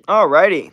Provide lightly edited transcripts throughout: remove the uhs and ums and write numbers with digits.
Alrighty.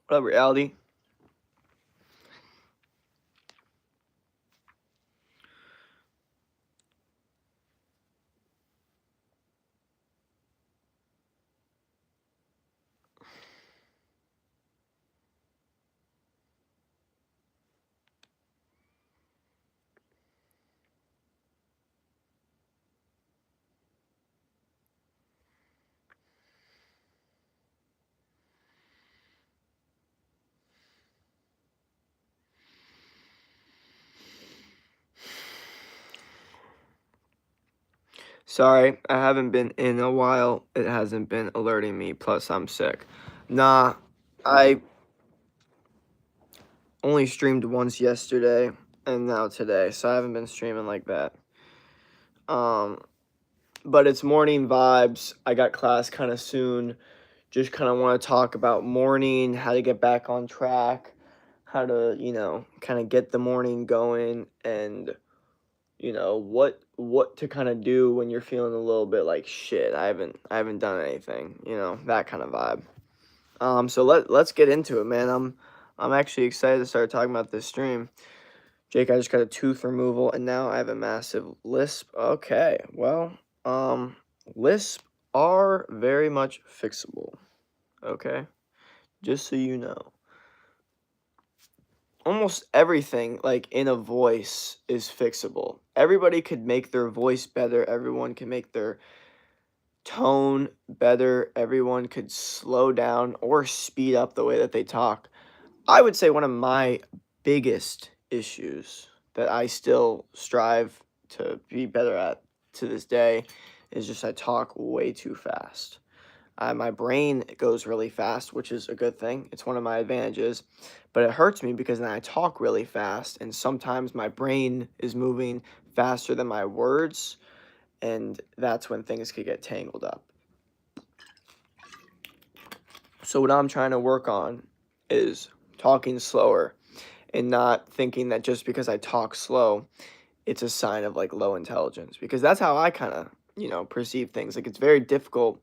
What up, reality? Sorry, I haven't been in a while. It hasn't been alerting me, plus I'm sick. Nah, I only streamed once yesterday and now today, so I haven't been streaming like that. But it's morning vibes. I got class kind of soon. Just kind of want to talk about morning, how to get back on track, how to, kind of get the morning going, and what to kind of do when you're feeling a little bit like shit. I haven't done anything, that kind of vibe. So let's get into it, man. I'm actually excited to start talking about this stream. Jake, I just got a tooth removal and now I have a massive lisp. Okay, well, lisp are very much fixable. Okay, just so you know. Almost everything like in a voice is fixable. Everybody could make their voice better. Everyone can make their tone better. Everyone could slow down or speed up the way that they talk. I would say one of my biggest issues that I still strive to be better at to this day is just I talk way too fast. My brain goes really fast, which is a good thing. It's one of my advantages, but it hurts me because then I talk really fast, and sometimes my brain is moving faster than my words, and that's when things could get tangled up. So what I'm trying to work on is talking slower and not thinking that just because I talk slow, it's a sign of like low intelligence, because that's how I kind of, perceive things. Like it's very difficult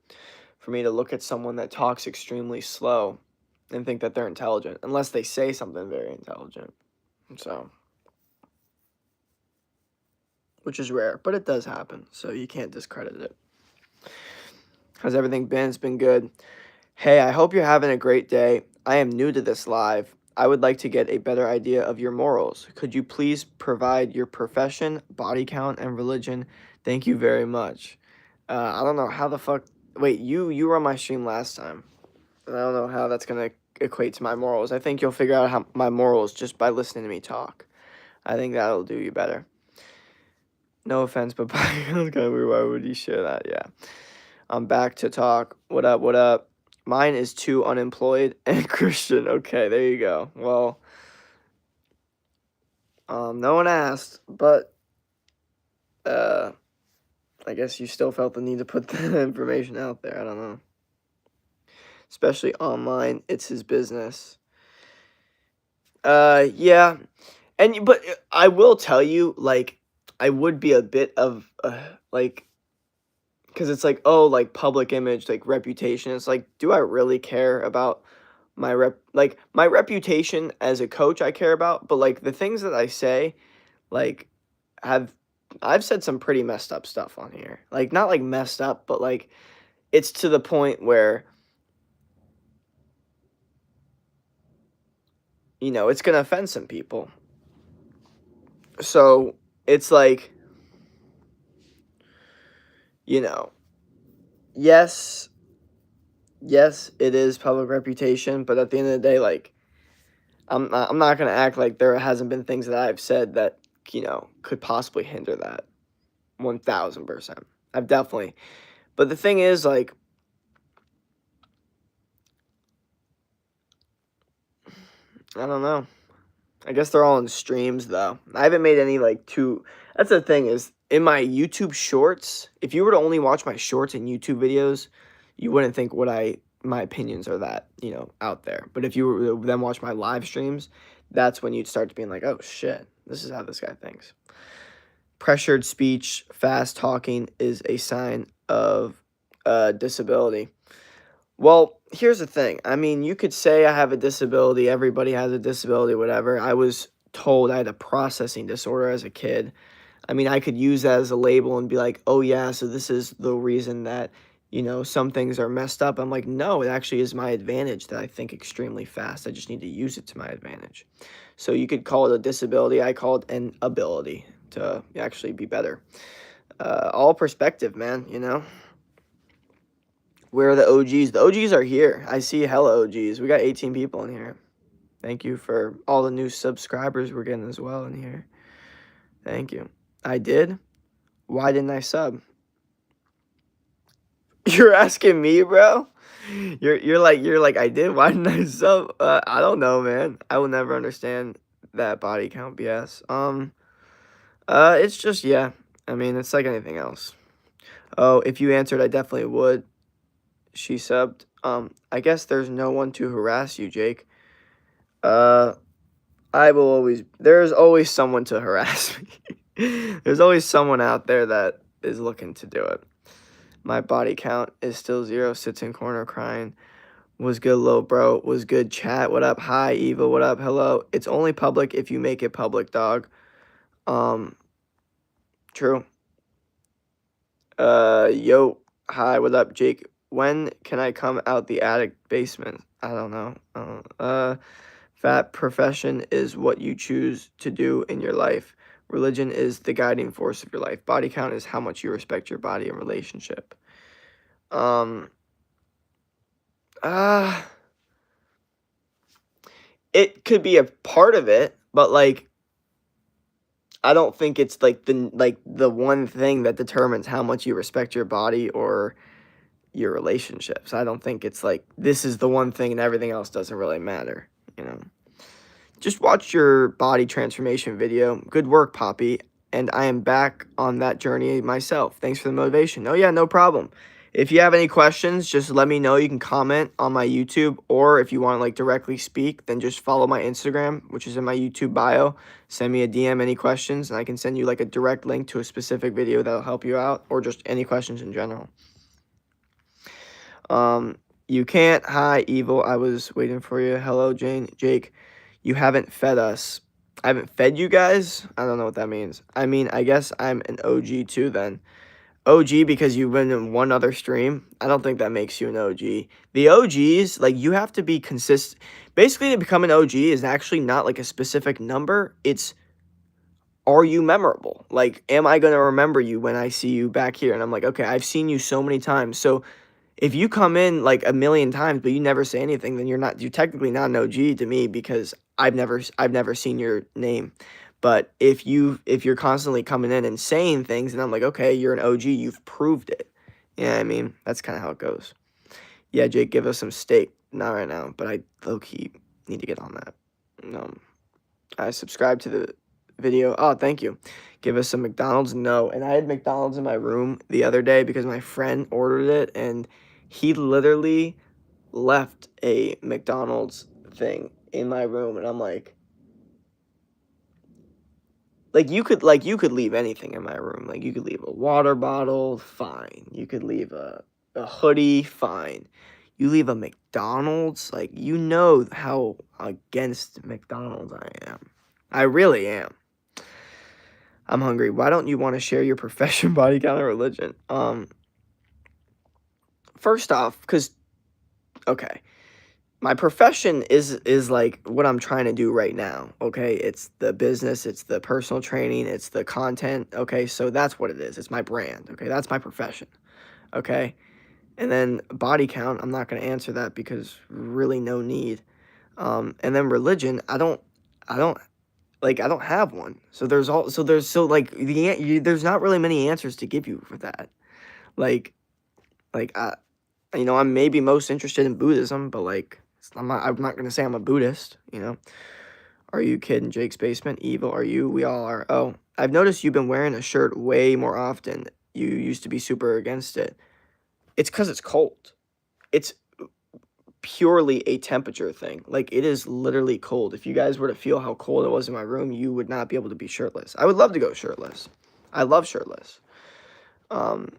for me to look at someone that talks extremely slow and think that they're intelligent unless they say something very intelligent. So, which is rare, but it does happen. So you can't discredit it. How's everything been? It's been good. Hey, I hope you're having a great day. I am new to this live. I would like to get a better idea of your morals. Could you please provide your profession, body count, and religion? Thank you very much. I don't know how the fuck. Wait, you were on my stream last time, and I don't know how that's gonna equate to my morals. I think you'll figure out how my morals just by listening to me talk. I think that'll do you better. No offense, but that's kind of weird. Why would you share that? Yeah. I'm back to talk. What up? What up? Mine is too unemployed and Christian. Okay, there you go. Well, no one asked, but I guess you still felt the need to put the information out there. I don't know. Especially online, it's his business. Yeah, but I will tell you, like, I would be a bit of like, because it's like, oh, like public image, like reputation. It's like, do I really care about my reputation as a coach? I care about, but like the things that I say, like, have I've said some pretty messed up stuff on here. Like not like messed up, but like it's to the point where it's gonna offend some people. So it's like, you know, yes, yes, it is public reputation, but at the end of the day, like, I'm not gonna act like there hasn't been things that I've said that, could possibly hinder that. 1000%. I've definitely. But the thing is, like, I don't know. I guess they're all in streams though. I haven't made any like too. That's the thing is in my YouTube shorts. If you were to only watch my shorts and YouTube videos, you wouldn't think my opinions are that out there. But if you were to then watch my live streams, that's when you'd start to being like, oh shit, this is how this guy thinks. Pressured speech, fast talking is a sign of disability. Well, here's the thing. I mean, you could say I have a disability. Everybody has a disability, whatever. I was told I had a processing disorder as a kid. I mean, I could use that as a label and be like, oh, yeah, so this is the reason that, some things are messed up. I'm like, no, it actually is my advantage that I think extremely fast. I just need to use it to my advantage. So you could call it a disability. I call it an ability to actually be better. All perspective, man. Where are the OGs? The OGs are here. I see hella OGs. We got 18 people in here. Thank you for all the new subscribers we're getting as well in here. Thank you. I did? Why didn't I sub? You're asking me, bro? You're like I did. Why didn't I sub? I don't know, man. I will never understand that body count BS. It's just yeah. I mean, it's like anything else. Oh, if you answered, I definitely would. She subbed. I guess there's no one to harass you, Jake. There's always someone to harass me. There's always someone out there that is looking to do it. My body count is still 0, sits in corner crying. Was good, low bro. Was good, chat. What up? Hi, Eva. What up? Hello. It's only public if you make it public, dog. True. Yo. Hi, what up, Jake? When can I come out the attic basement? I don't know. Fat profession is what you choose to do in your life. Religion is the guiding force of your life. Body count is how much you respect your body in relationship. It could be a part of it, but like I don't think it's like the one thing that determines how much you respect your body or your relationships. I don't think it's like this is the one thing and everything else doesn't really matter. Just watch your body transformation video. Good work, Poppy. And I am back on that journey myself. Thanks for the motivation. Oh yeah, no problem. If you have any questions, just let me know. You can comment on my YouTube, or if you want to like directly speak, then just follow my Instagram, which is in my YouTube bio. Send me a DM any questions, and I can send you like a direct link to a specific video that'll help you out, or just any questions in general. You can't. Hi, Evil. I was waiting for you. Hello, Jake. You haven't fed us. I haven't fed you guys? I don't know what that means. I mean, I guess I'm an OG too then. OG because you've been in one other stream? I don't think that makes you an OG. The OGs, like, you have to be consistent. Basically, to become an OG is actually not, like, a specific number. It's, are you memorable? Like, am I going to remember you when I see you back here? And I'm like, okay, I've seen you so many times. So if you come in, like, a million times, but you never say anything, then you're technically not an OG to me because I've never seen your name. But if you're constantly coming in and saying things, and I'm like, okay, you're an OG, you've proved it. You know what I mean? That's kind of how it goes. Yeah, Jake, give us some steak. Not right now, but I low-key need to get on that. I subscribed to the video. Oh, thank you. Give us some McDonald's. No, and I had McDonald's in my room the other day because my friend ordered it, and he literally left a McDonald's thing in my room, and I'm like you could leave anything in my room. Like, you could leave a water bottle, fine. You could leave a hoodie, fine. You leave a McDonald's, like, you know how against McDonald's I am. I really am. I'm hungry. Why don't you want to share your profession, body count, or religion? First off, because, okay, my profession is like what I'm trying to do right now, okay? It's the business, it's the personal training, it's the content, okay? So that's what it is. It's my brand, okay? That's my profession, okay? And then body count, I'm not going to answer that because really no need. And then religion, I don't have one. So there's not really many answers to give you for that. Like I, I'm maybe most interested in Buddhism, but like I'm not gonna say I'm a Buddhist. Are you kid in Jake's basement? Evil? Are you? We all are. Oh, I've noticed you've been wearing a shirt way more often. You used to be super against it. It's because it's cold. It's purely a temperature thing. Like, it is literally cold. If you guys were to feel how cold it was in my room, you would not be able to be shirtless. I would love to go shirtless. I love shirtless. But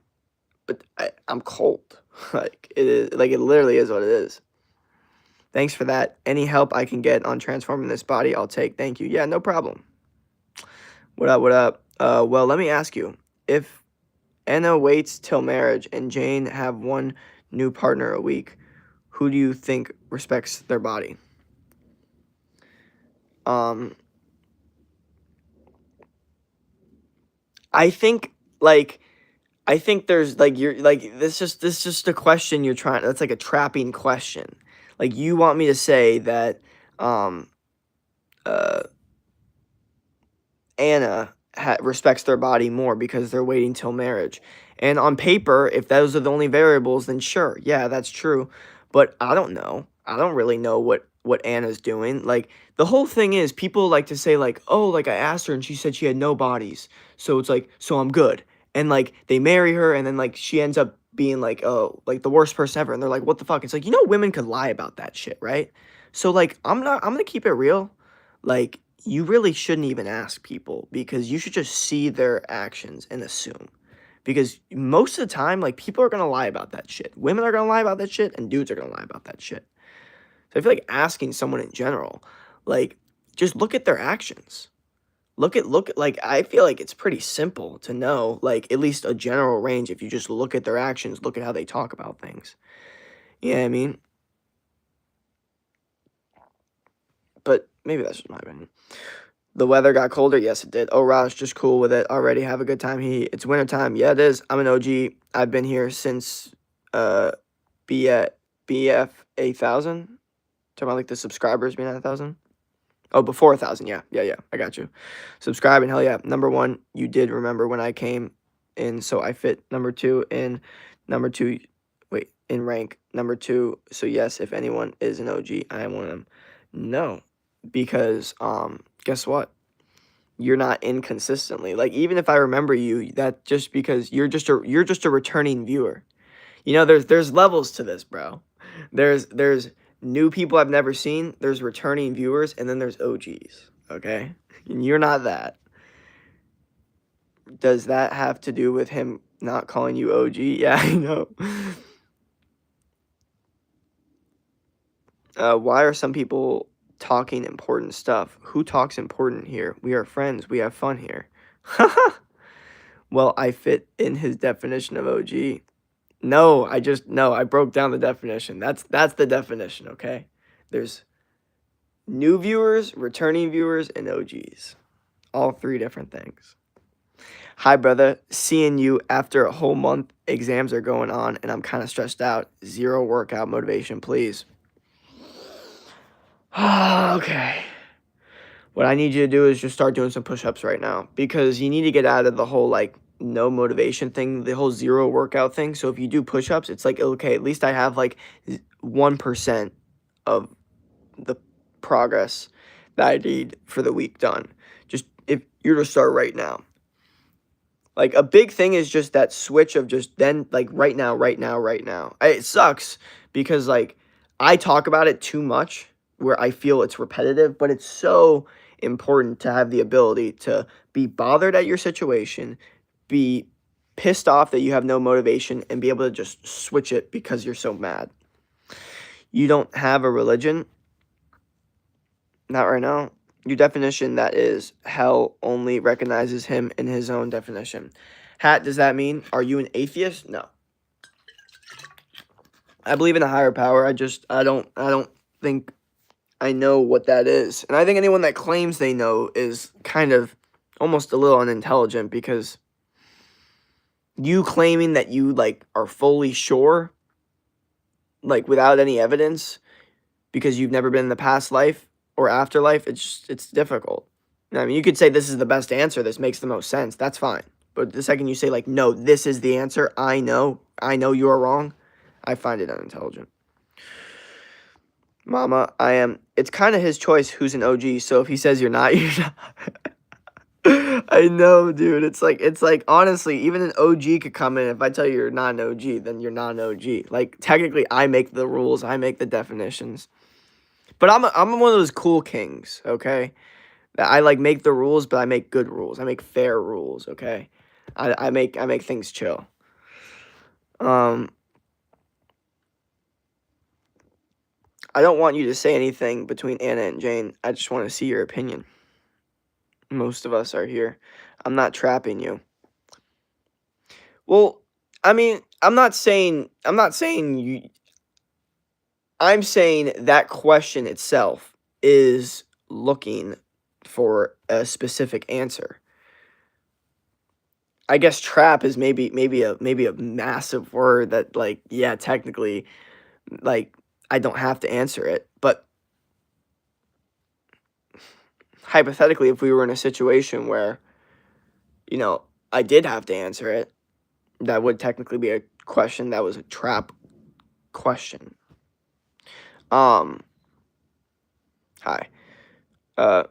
I'm cold. Like, it is, like, it literally is what it is. Thanks for that. Any help I can get on transforming this body, I'll take. Thank you. Yeah, no problem. What up, what up? Well, let me ask you. If Anna waits till marriage and Jane have one new partner a week, who do you think respects their body? I think there's like you're like this just a question you're trying. That's like a trapping question. Like, you want me to say that um uh Anna respects their body more because they're waiting till marriage. And on paper, if those are the only variables, then sure, yeah, that's true. But I don't know. I don't really know what Anna's doing. Like, the whole thing is, people like to say like, "Oh, like, I asked her and she said she had no bodies, so it's like, so I'm good." And like, they marry her and then like she ends up being like, oh, like the worst person ever. And they're like, "What the fuck?" It's like, women could lie about that shit, right? So like, I'm gonna keep it real. Like, you really shouldn't even ask people, because you should just see their actions and assume. Because most of the time, like, people are going to lie about that shit. Women are going to lie about that shit, and dudes are going to lie about that shit. So I feel like asking someone in general, like, just look at their actions. Like, I feel like it's pretty simple to know, like, at least a general range if you just look at their actions, look at how they talk about things. You know what I mean? But maybe that's just my opinion. The weather got colder. Yes, it did. Oh, Raj, just cool with it. Already have a good time. It's winter time. Yeah, it is. I'm an OG. I've been here since BF 8,000. Talking about like the subscribers being at 1,000. Oh, before 1,000. Yeah. I got you. Subscribe and hell yeah. Number one, you did remember when I came in, so I fit number two in in rank. Number two. So yes, if anyone is an OG, I am one of them. No, because guess what? You're not inconsistently. Like, even if I remember you, that just because you're just a returning viewer. There's levels to this, bro. There's new people I've never seen, there's returning viewers, and then there's OGs, okay? And you're not that. Does that have to do with him not calling you OG? Yeah, I know. Why are some people talking important stuff? Who talks important here? We are friends. We have fun here. Well, I fit in his definition of OG. No, I broke down the definition. That's the definition, okay? There's new viewers, returning viewers, and OGs. All three different things. Hi, brother. Seeing you after a whole month. Exams are going on, and I'm kind of stressed out. Zero workout motivation, please. Okay. What I need you to do is just start doing some push-ups right now, because you need to get out of the whole, like, no motivation thing, the whole zero workout thing. So if you do push-ups, it's like, okay, at least I have, like, 1% of the progress that I need for the week done. Just, if you're to start right now. Like, a big thing is just that switch of just then, like, right now. It sucks because, like, I talk about it too much, where I feel it's repetitive, but it's so important to have the ability to be bothered at your situation, be pissed off that you have no motivation, and be able to just switch it because you're so mad. You don't have a religion? Not right now. Your definition, that is, hell only recognizes him in his own definition. Hat, does that mean, are you an atheist? No. I believe in a higher power. I don't think I know what that is. And I think anyone that claims they know is kind of almost a little unintelligent, because you claiming that you, like, are fully sure like without any evidence because you've never been in the past life or afterlife, it's difficult. I mean, you could say this is the best answer. This makes the most sense. That's fine. But the second you say like, no, this is the answer. I know you are wrong. I find it unintelligent. Mama, I am. It's kind of his choice who's an OG. So if he says you're not, you're not. I know, dude. It's like honestly, even an OG could come in. If I tell you you're not an OG, then you're not an OG. Like technically, I make the rules. I make the definitions. But I'm one of those cool kings. Okay, that I like make the rules, but I make good rules. I make fair rules. Okay, I make things chill. I don't want you to say anything between Anna and Jane. I just want to see your opinion. Most of us are here. I'm not trapping you. Well, I mean, I'm not saying you. I'm saying that question itself is looking for a specific answer. I guess trap is maybe a massive word that like yeah, technically like I don't have to answer it, but hypothetically if we were in a situation where I did have to answer it, that would technically be a question that was a trap question. Hi.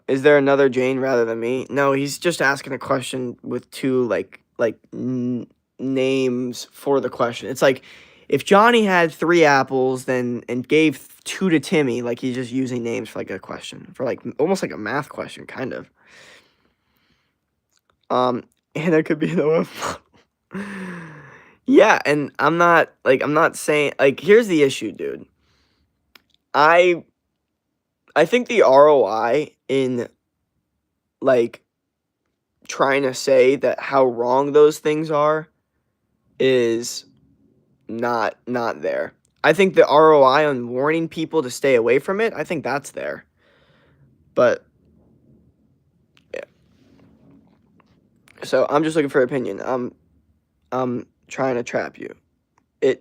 Is there another Jane rather than me? No, he's just asking a question with two names for the question. It's like if Johnny had 3 apples then and gave 2 to Timmy, like he's just using names for like a question, for like almost like a math question kind of. And it could be the one. Yeah, and I'm not saying like here's the issue, dude. I think the ROI in like trying to say that how wrong those things are is not there. I think the ROI on warning people to stay away from it, I think that's there. But yeah. So I'm just looking for opinion. I'm trying to trap you.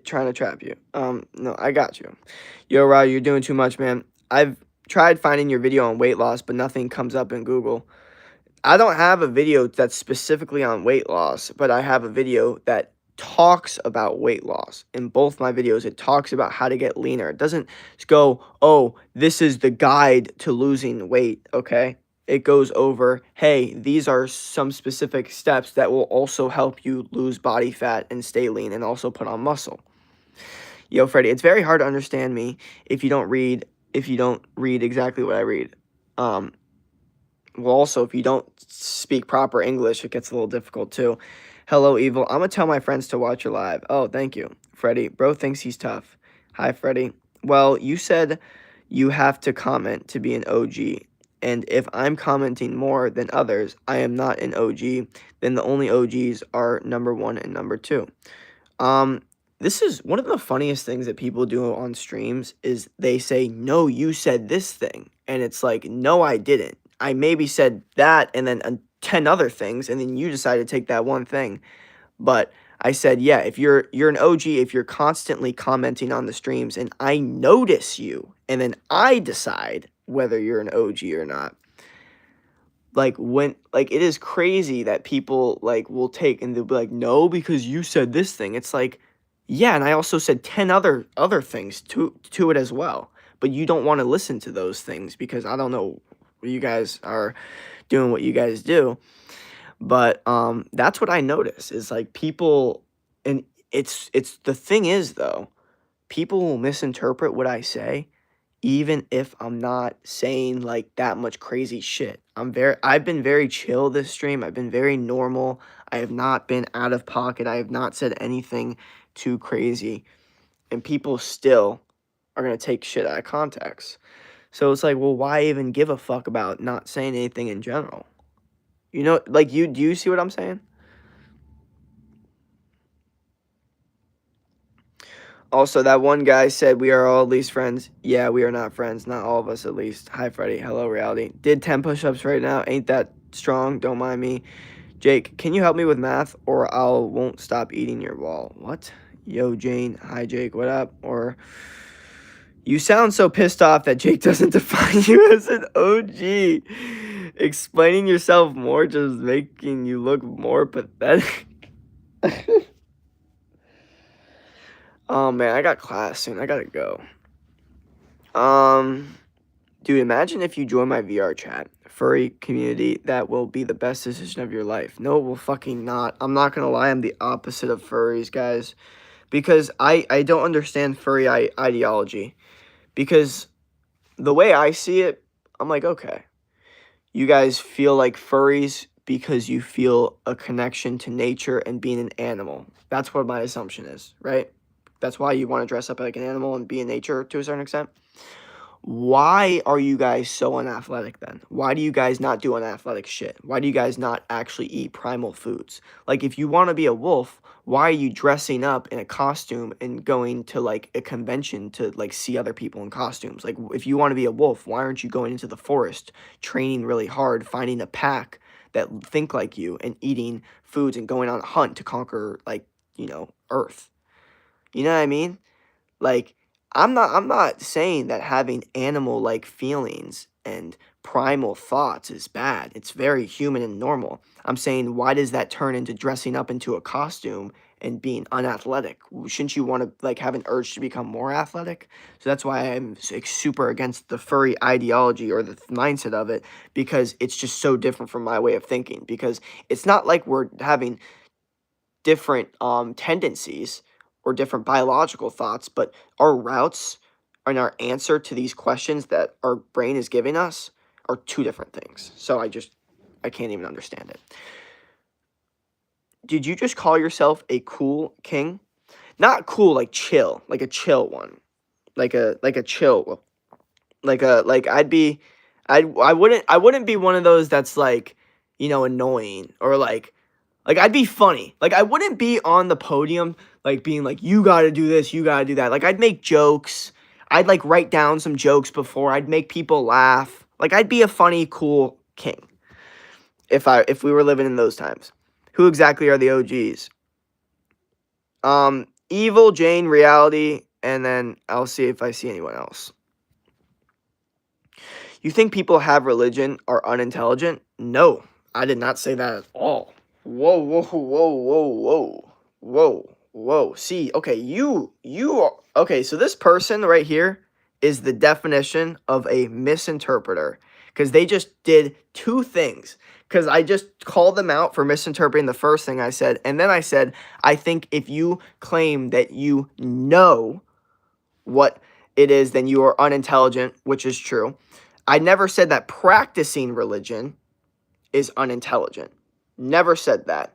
Trying to trap you. No, I got you. Yo, Rod, you're doing too much, man. I've tried finding your video on weight loss, but nothing comes up in Google. I don't have a video that's specifically on weight loss, but I have a video that talks about weight loss. In both my videos, it talks about how to get leaner. It doesn't just go, oh, this is the guide to losing weight, okay? It goes over, hey, these are some specific steps that will also help you lose body fat and stay lean and also put on muscle. Yo, Freddie, it's very hard to understand me if you don't read exactly what I read. Well, also, if you don't speak proper English, it gets a little difficult, too. Hello, Evil. I'm going to tell my friends to watch you live. Oh, thank you. Freddie, bro thinks he's tough. Hi, Freddie. Well, you said you have to comment to be an OG. And if I'm commenting more than others, I am not an OG. Then the only OGs are number 1 and number 2. This is one of the funniest things that people do on streams is they say, no, you said this thing. And it's like, no, I didn't. I maybe said that and then 10 other things, and then you decided to take that one thing. But I said, yeah, if you're an OG, if you're constantly commenting on the streams and I notice you, and then I decide whether you're an OG or not. Like it is crazy that people like will take and they'll be like, no, because you said this thing. It's like, yeah, and I also said 10 other things to it as well. But you don't want to listen to those things because I don't know, you guys are doing what you guys do. But that's what I notice is like people, and it's the thing is though, people will misinterpret what I say even if I'm not saying like that much crazy shit. I've been very chill this stream. I've been very normal. I have not been out of pocket. I have not said anything too crazy. And people still are going to take shit out of context. So it's like, well, why even give a fuck about not saying anything in general? You know, like do you see what I'm saying? Also, that one guy said we are all at least friends. Yeah, we are not friends. Not all of us at least. Hi, Freddie. Hello, reality. Did 10 push-ups right now. Ain't that strong. Don't mind me. Jake, can you help me with math or I won't stop eating your wall? What? Yo, Jane. Hi, Jake. What up? Or you sound so pissed off that Jake doesn't define you as an OG. Explaining yourself more just making you look more pathetic. Oh man, I got class soon. I gotta go. Dude, imagine if you join my VR chat, furry community, that will be the best decision of your life. No, it will fucking not. I'm not gonna lie, I'm the opposite of furries, guys. Because I don't understand furry ideology. Because the way I see it, I'm like, okay, you guys feel like furries because you feel a connection to nature and being an animal. That's what my assumption is, right? That's why you want to dress up like an animal and be in nature to a certain extent. Why are you guys so unathletic then? Why do you guys not do unathletic shit? Why do you guys not actually eat primal foods? Like, if you want to be a wolf, why are you dressing up in a costume and going to like a convention to like see other people in costumes? Like, if you want to be a wolf, why aren't you going into the forest, training really hard, finding a pack that think like you and eating foods and going on a hunt to conquer, like, Earth? You know what I mean? Like, I'm not saying that having animal like feelings and primal thoughts is bad. It's very human and normal. I'm saying, why does that turn into dressing up into a costume and being unathletic? Shouldn't you want to like have an urge to become more athletic? So that's why I'm like super against the furry ideology or the mindset of it, because it's just so different from my way of thinking. Because it's not like we're having different tendencies or different biological thoughts, but our routes and our answer to these questions that our brain is giving us are two different things. So I can't even understand it. Did you just call yourself a cool king? Not cool like chill, like a chill one. Like a chill, I wouldn't be one of those that's like, annoying or like I'd be funny. Like I wouldn't be on the podium like being like, you gotta do this, you gotta do that. Like I'd make jokes. I'd like write down some jokes before. I'd make people laugh. Like I'd be a funny, cool king if we were living in those times. Who exactly are the OGs? Evil, Jane, Reality, and then I'll see if I see anyone else. You think people have religion are unintelligent? No, I did not say that at all. Whoa, whoa, whoa, whoa, whoa, whoa, whoa. See, okay, you are okay. So this person right here is the definition of a misinterpreter because they just did two things. Because I just called them out for misinterpreting the first thing I said, and then I said, I think if you claim that you know what it is, then you are unintelligent, which is true. I never said that practicing religion is unintelligent. Never said that.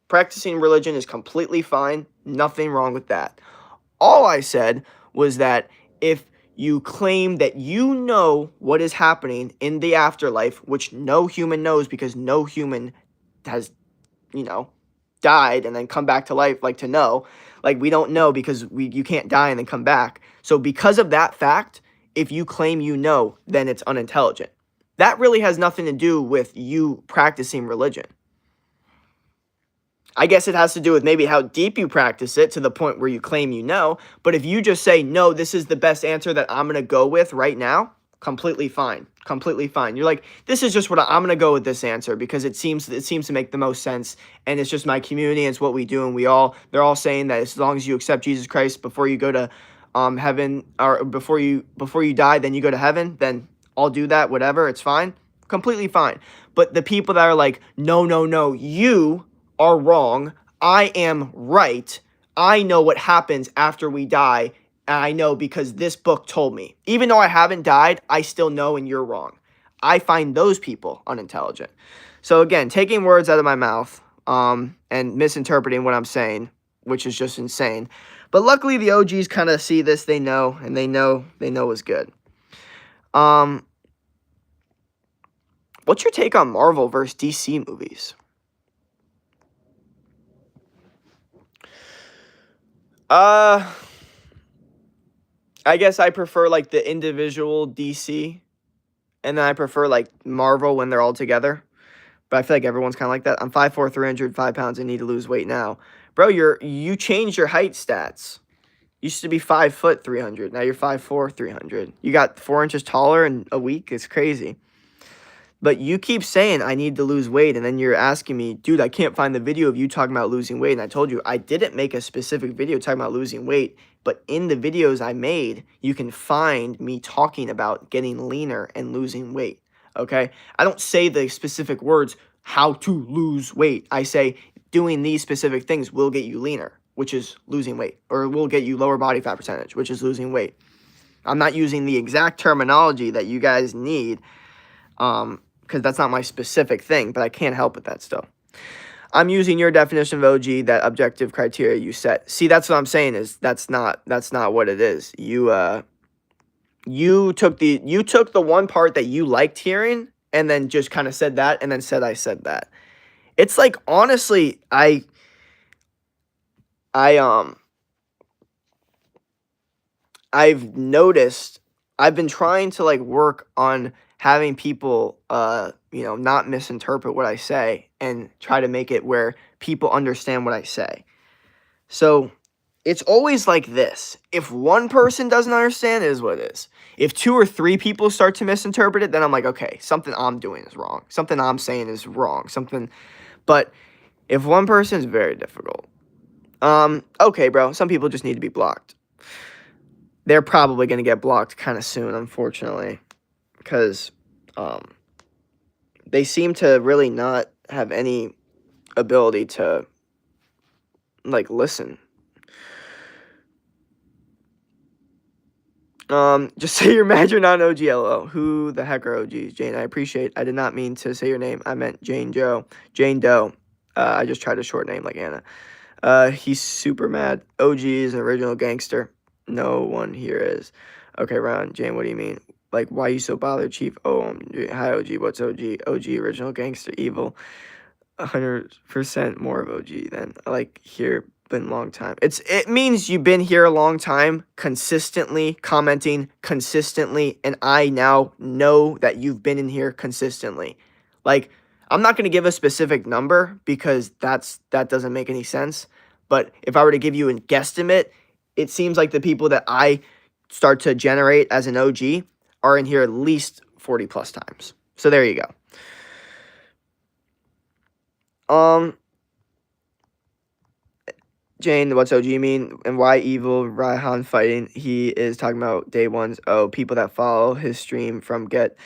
Practicing religion is completely fine. Nothing wrong with that. All I said was that if you claim that you know what is happening in the afterlife, which no human knows because no human has, died and then come back to life, like to know. Like we don't know because you can't die and then come back. So because of that fact, if you claim you know, then it's unintelligent. That really has nothing to do with you practicing religion. I guess it has to do with maybe how deep you practice it to the point where you claim you know. But if you just say, no, this is the best answer that I'm going to go with right now, completely fine. Completely fine. You're like, this is just what I'm going to go with this answer because it seems to make the most sense. And it's just my community. And it's what we do. And they're all saying that as long as you accept Jesus Christ before you go to heaven, or before you die, then you go to heaven, then I'll do that, whatever. It's fine. Completely fine. But the people that are like, no, no, no, you are wrong. I am right. I know what happens after we die. And I know because this book told me. Even though I haven't died, I still know and you're wrong. I find those people unintelligent. So again, taking words out of my mouth and misinterpreting what I'm saying, which is just insane. But luckily the OGs kind of see this, they know, and they know it's good. What's your take on Marvel versus DC movies? I guess I prefer like the individual DC, and then I prefer like Marvel when they're all together. but I feel like everyone's kind of like that. I'm 5'4", 305 pounds, and need to lose weight now. Bro, you changed your height stats. You used to be 5 foot 300. Now you're 5'4", 300. You got 4 inches taller in a week. It's crazy. But you keep saying I need to lose weight, and then you're asking me, dude, I can't find the video of you talking about losing weight. And I told you I didn't make a specific video talking about losing weight, but in the videos I made, you can find me talking about getting leaner and losing weight. Okay? I don't say the specific words, how to lose weight. I say doing these specific things will get you leaner, which is losing weight, or will get you lower body fat percentage, which is losing weight. I'm not using the exact terminology that you guys need, because that's not my specific thing, but I can't help with that still. I'm using your definition of OG, that objective criteria you set. See, that's what I'm saying is that's not what it is. You took the one part that you liked hearing and then just kind of said that and then said I said that. It's like, honestly, I've noticed, I've been trying to like work on having people not misinterpret what I say and try to make it where people understand what I say. So it's always like this. If one person doesn't understand, it is what it is. If 2 or 3 people start to misinterpret it, then I'm like, okay, something I'm doing is wrong. Something I'm saying is wrong. But if one person is very difficult. Okay, bro, some people just need to be blocked. They're probably going to get blocked kind of soon, unfortunately, because they seem to really not have any ability to, like, listen. Just say you're mad you're not an OG, LO. Who the heck are OGs? Jane, I did not mean to say your name. I meant Jane Doe. I just tried a short name like Anna. He's super mad. OG is an original gangster. No one here is. Okay, Ron, Jane, what do you mean? Like, why you so bothered, Chief? Oh, hi, OG. What's OG? OG, original gangster, evil. 100% more of OG than, like, here, been a long time. It means you've been here a long time, consistently commenting, consistently, and I now know that you've been in here consistently. Like, I'm not going to give a specific number because that doesn't make any sense. But if I were to give you a guesstimate, it seems like the people that I start to generate as an OG are in here at least 40 plus times. So there you go. Jane, what's OG mean? And why evil Raihan fighting? He is talking about day ones. Oh, people that follow his stream from get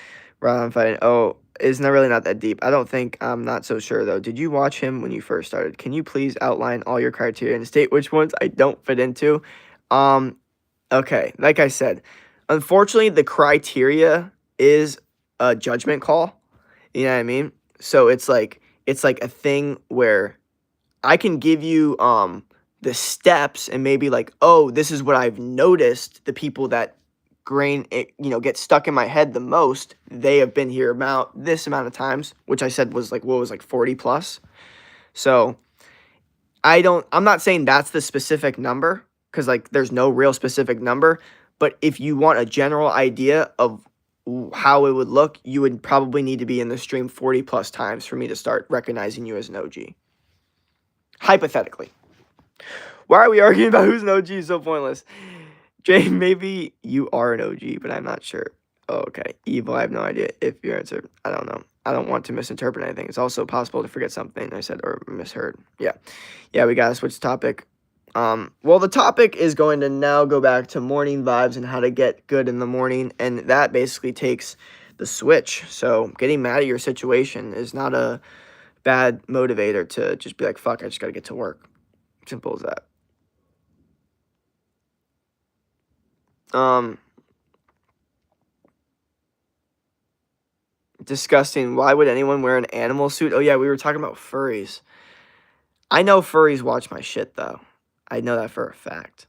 Raihan fighting. Oh, isn't that really not that deep? I don't think. I'm not so sure, though. Did you watch him when you first started? Can you please outline all your criteria and state which ones I don't fit into? Okay, like I said, unfortunately, the criteria is a judgment call. You know what I mean? So it's like a thing where I can give you the steps and maybe like, oh, this is what I've noticed. The people that get stuck in my head the most, they have been here about this amount of times, which I said was like, 40 plus. So I'm not saying that's the specific number because like there's no real specific number, but if you want a general idea of how it would look, you would probably need to be in the stream 40 plus times for me to start recognizing you as an OG. Hypothetically. Why are we arguing about who's an OG? So pointless. Jay, maybe you are an OG, but I'm not sure. Oh, okay. Evil, I have no idea if your answer. I don't know. I don't want to misinterpret anything. It's also possible to forget something I said or misheard. Yeah, we gotta switch topic. Well, the topic is going to now go back to morning vibes and how to get good in the morning, and that basically takes the switch. So getting mad at your situation is not a bad motivator to just be like, fuck, I just gotta get to work. Simple as that. Disgusting. Why would anyone wear an animal suit? Oh, yeah, we were talking about furries. I know furries watch my shit, though. I know that for a fact.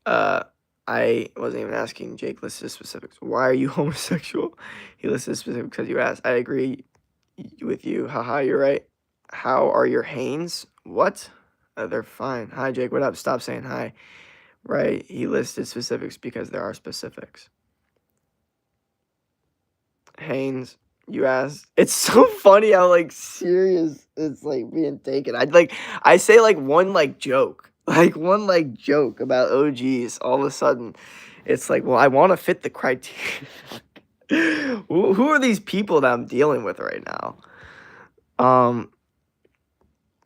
I wasn't even asking. Jake listed specifics. Why are you homosexual? He listed specifics because you asked. I agree with you. Haha, you're right. How are your Hanes? What? They're fine. Hi, Jake. What up? Stop saying hi. Right. He listed specifics because there are specifics. Hanes. You asked. It's so funny how like serious it's like being taken. I say like one like joke, like one like joke about OGs. All of a sudden, it's like, well, I want to fit the criteria. Who are these people that I'm dealing with right now? Um,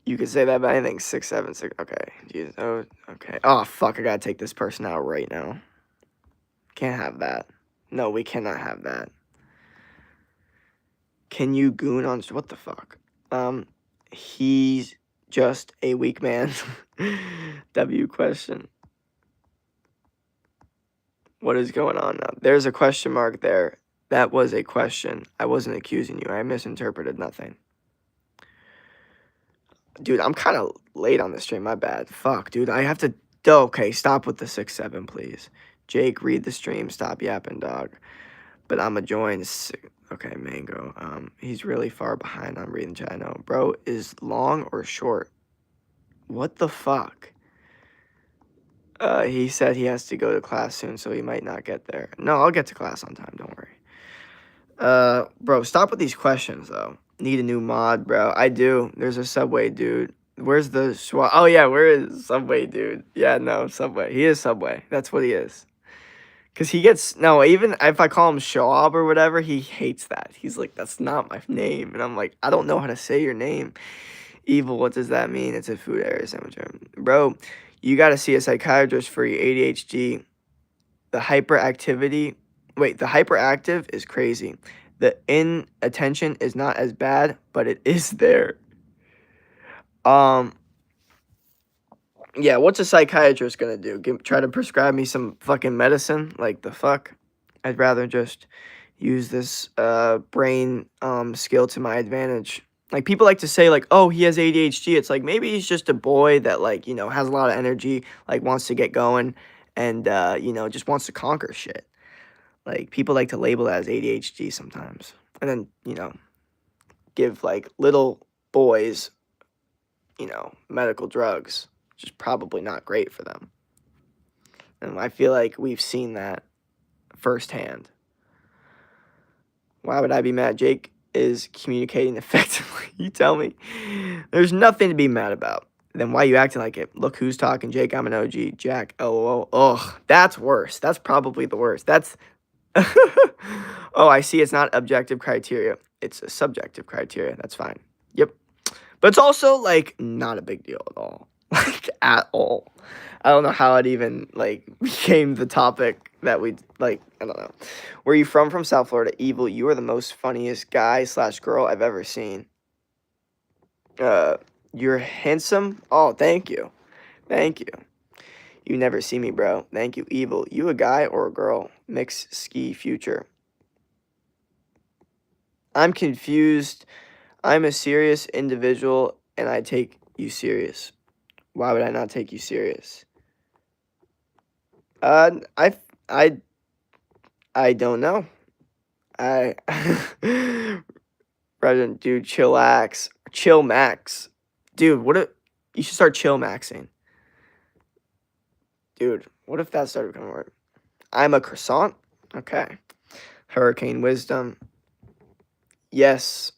you could say that about anything. 676. Okay. Jesus. Oh, okay. Oh fuck! I gotta take this person out right now. Can't have that. No, we cannot have that. Can you goon on what the fuck? He's just a weak man. W question. What is going on now? There's a question mark there. That was a question. I wasn't accusing you. I misinterpreted nothing. Dude, I'm kind of late on the stream. My bad. Fuck, dude. I have to. Okay, stop with the 6-7, please. Jake, read the stream. Stop yapping, dog. But I'ma join. Okay, Mango. He's really far behind on reading chat. I know. Bro, is long or short? What the fuck? He said he has to go to class soon, so he might not get there. No, I'll get to class on time. Don't worry. Bro, stop with these questions though. Need a new mod, bro. I do. There's a Subway dude. Where's the Schwa? Oh yeah, where is Subway dude? Yeah, no, Subway. He is Subway. That's what he is. Cause he gets no. Even if I call him Schwab or whatever, he hates that. He's like, that's not my name, and I'm like, I don't know how to say your name. Evil. What does that mean? It's a food area sandwich, bro. You got to see a psychiatrist for your ADHD. The hyperactivity. Wait, the hyperactive is crazy. The inattention is not as bad, but it is there. Yeah, what's a psychiatrist gonna do? Try to prescribe me some fucking medicine? Like the fuck? I'd rather just use this brain skill to my advantage. Like people like to say like, "Oh, he has ADHD." It's like maybe he's just a boy that like, has a lot of energy, like wants to get going and just wants to conquer shit. Like people like to label that as ADHD sometimes. And then, give like little boys, medical drugs, which is probably not great for them. And I feel like we've seen that firsthand. Why would I be mad? Jake is communicating effectively. You tell me. There's nothing to be mad about. Then why are you acting like it? Look who's talking. Jake, I'm an OG. Jack, LOL. Ugh, that's worse. That's probably the worst. That's... Oh, I see. It's not objective criteria. It's a subjective criteria. That's fine. Yep. But it's also, like, not a big deal at all. Like, at all. I don't know how it even, like, became the topic that we, like, I don't know. Where are you from? From South Florida. Evil, you are the most funniest guy / girl I've ever seen. You're handsome. Oh, thank you. Thank you. You never see me, bro. Thank you. Evil, you a guy or a girl? Mix ski future. I'm confused. I'm a serious individual, and I take you serious. Why would I not take you serious? I don't know. Resident dude, chillax, chill max, dude. You should start chill maxing, dude. What if that started becoming a word? I'm a croissant. Okay. Hurricane wisdom. Yes.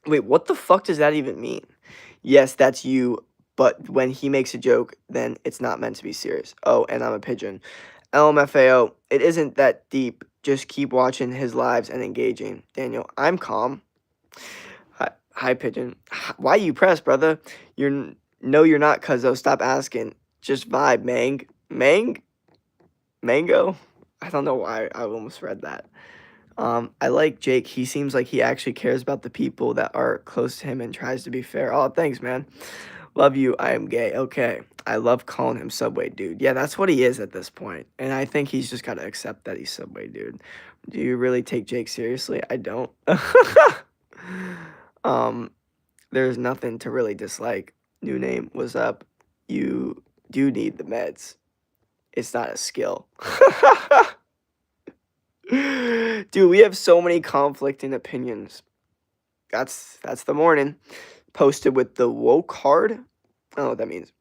Wait, what the fuck does that even mean? Yes, that's you, but when he makes a joke, then it's not meant to be serious. Oh, and I'm a pigeon. LMFAO, it isn't that deep. Just keep watching his lives and engaging. Daniel, I'm calm. Hi pigeon. Why you press, brother? No, you're not, cuzzo. Stop asking. Just vibe, mango. I don't know why I almost read that. I like Jake. He seems like he actually cares about the people that are close to him and tries to be fair. Oh, thanks, man. Love you. I am gay. Okay. I love calling him Subway Dude. Yeah, that's what he is at this point. And I think he's just got to accept that he's Subway Dude. Do you really take Jake seriously? I don't. There's nothing to really dislike. New name. What's up? You do need the meds. It's not a skill. Dude, we have so many conflicting opinions. That's the morning. Posted with the woke card. I don't know what that means.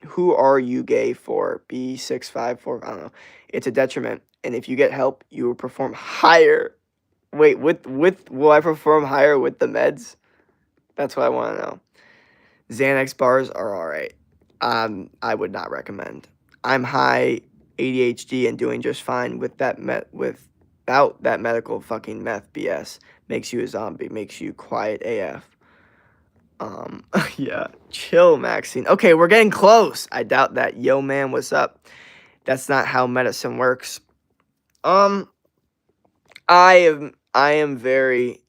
Who are you gay for? B654. I don't know. It's a detriment. And if you get help, you will perform higher. Wait, will I perform higher with the meds? That's what I want to know. Xanax bars are all right. I would not recommend. I'm high ADHD and doing just fine with that without that medical fucking meth BS. Makes you a zombie. Makes you quiet AF. Yeah. Chill, Maxine. Okay, we're getting close. I doubt that. Yo, man, what's up? That's not how medicine works. I am very,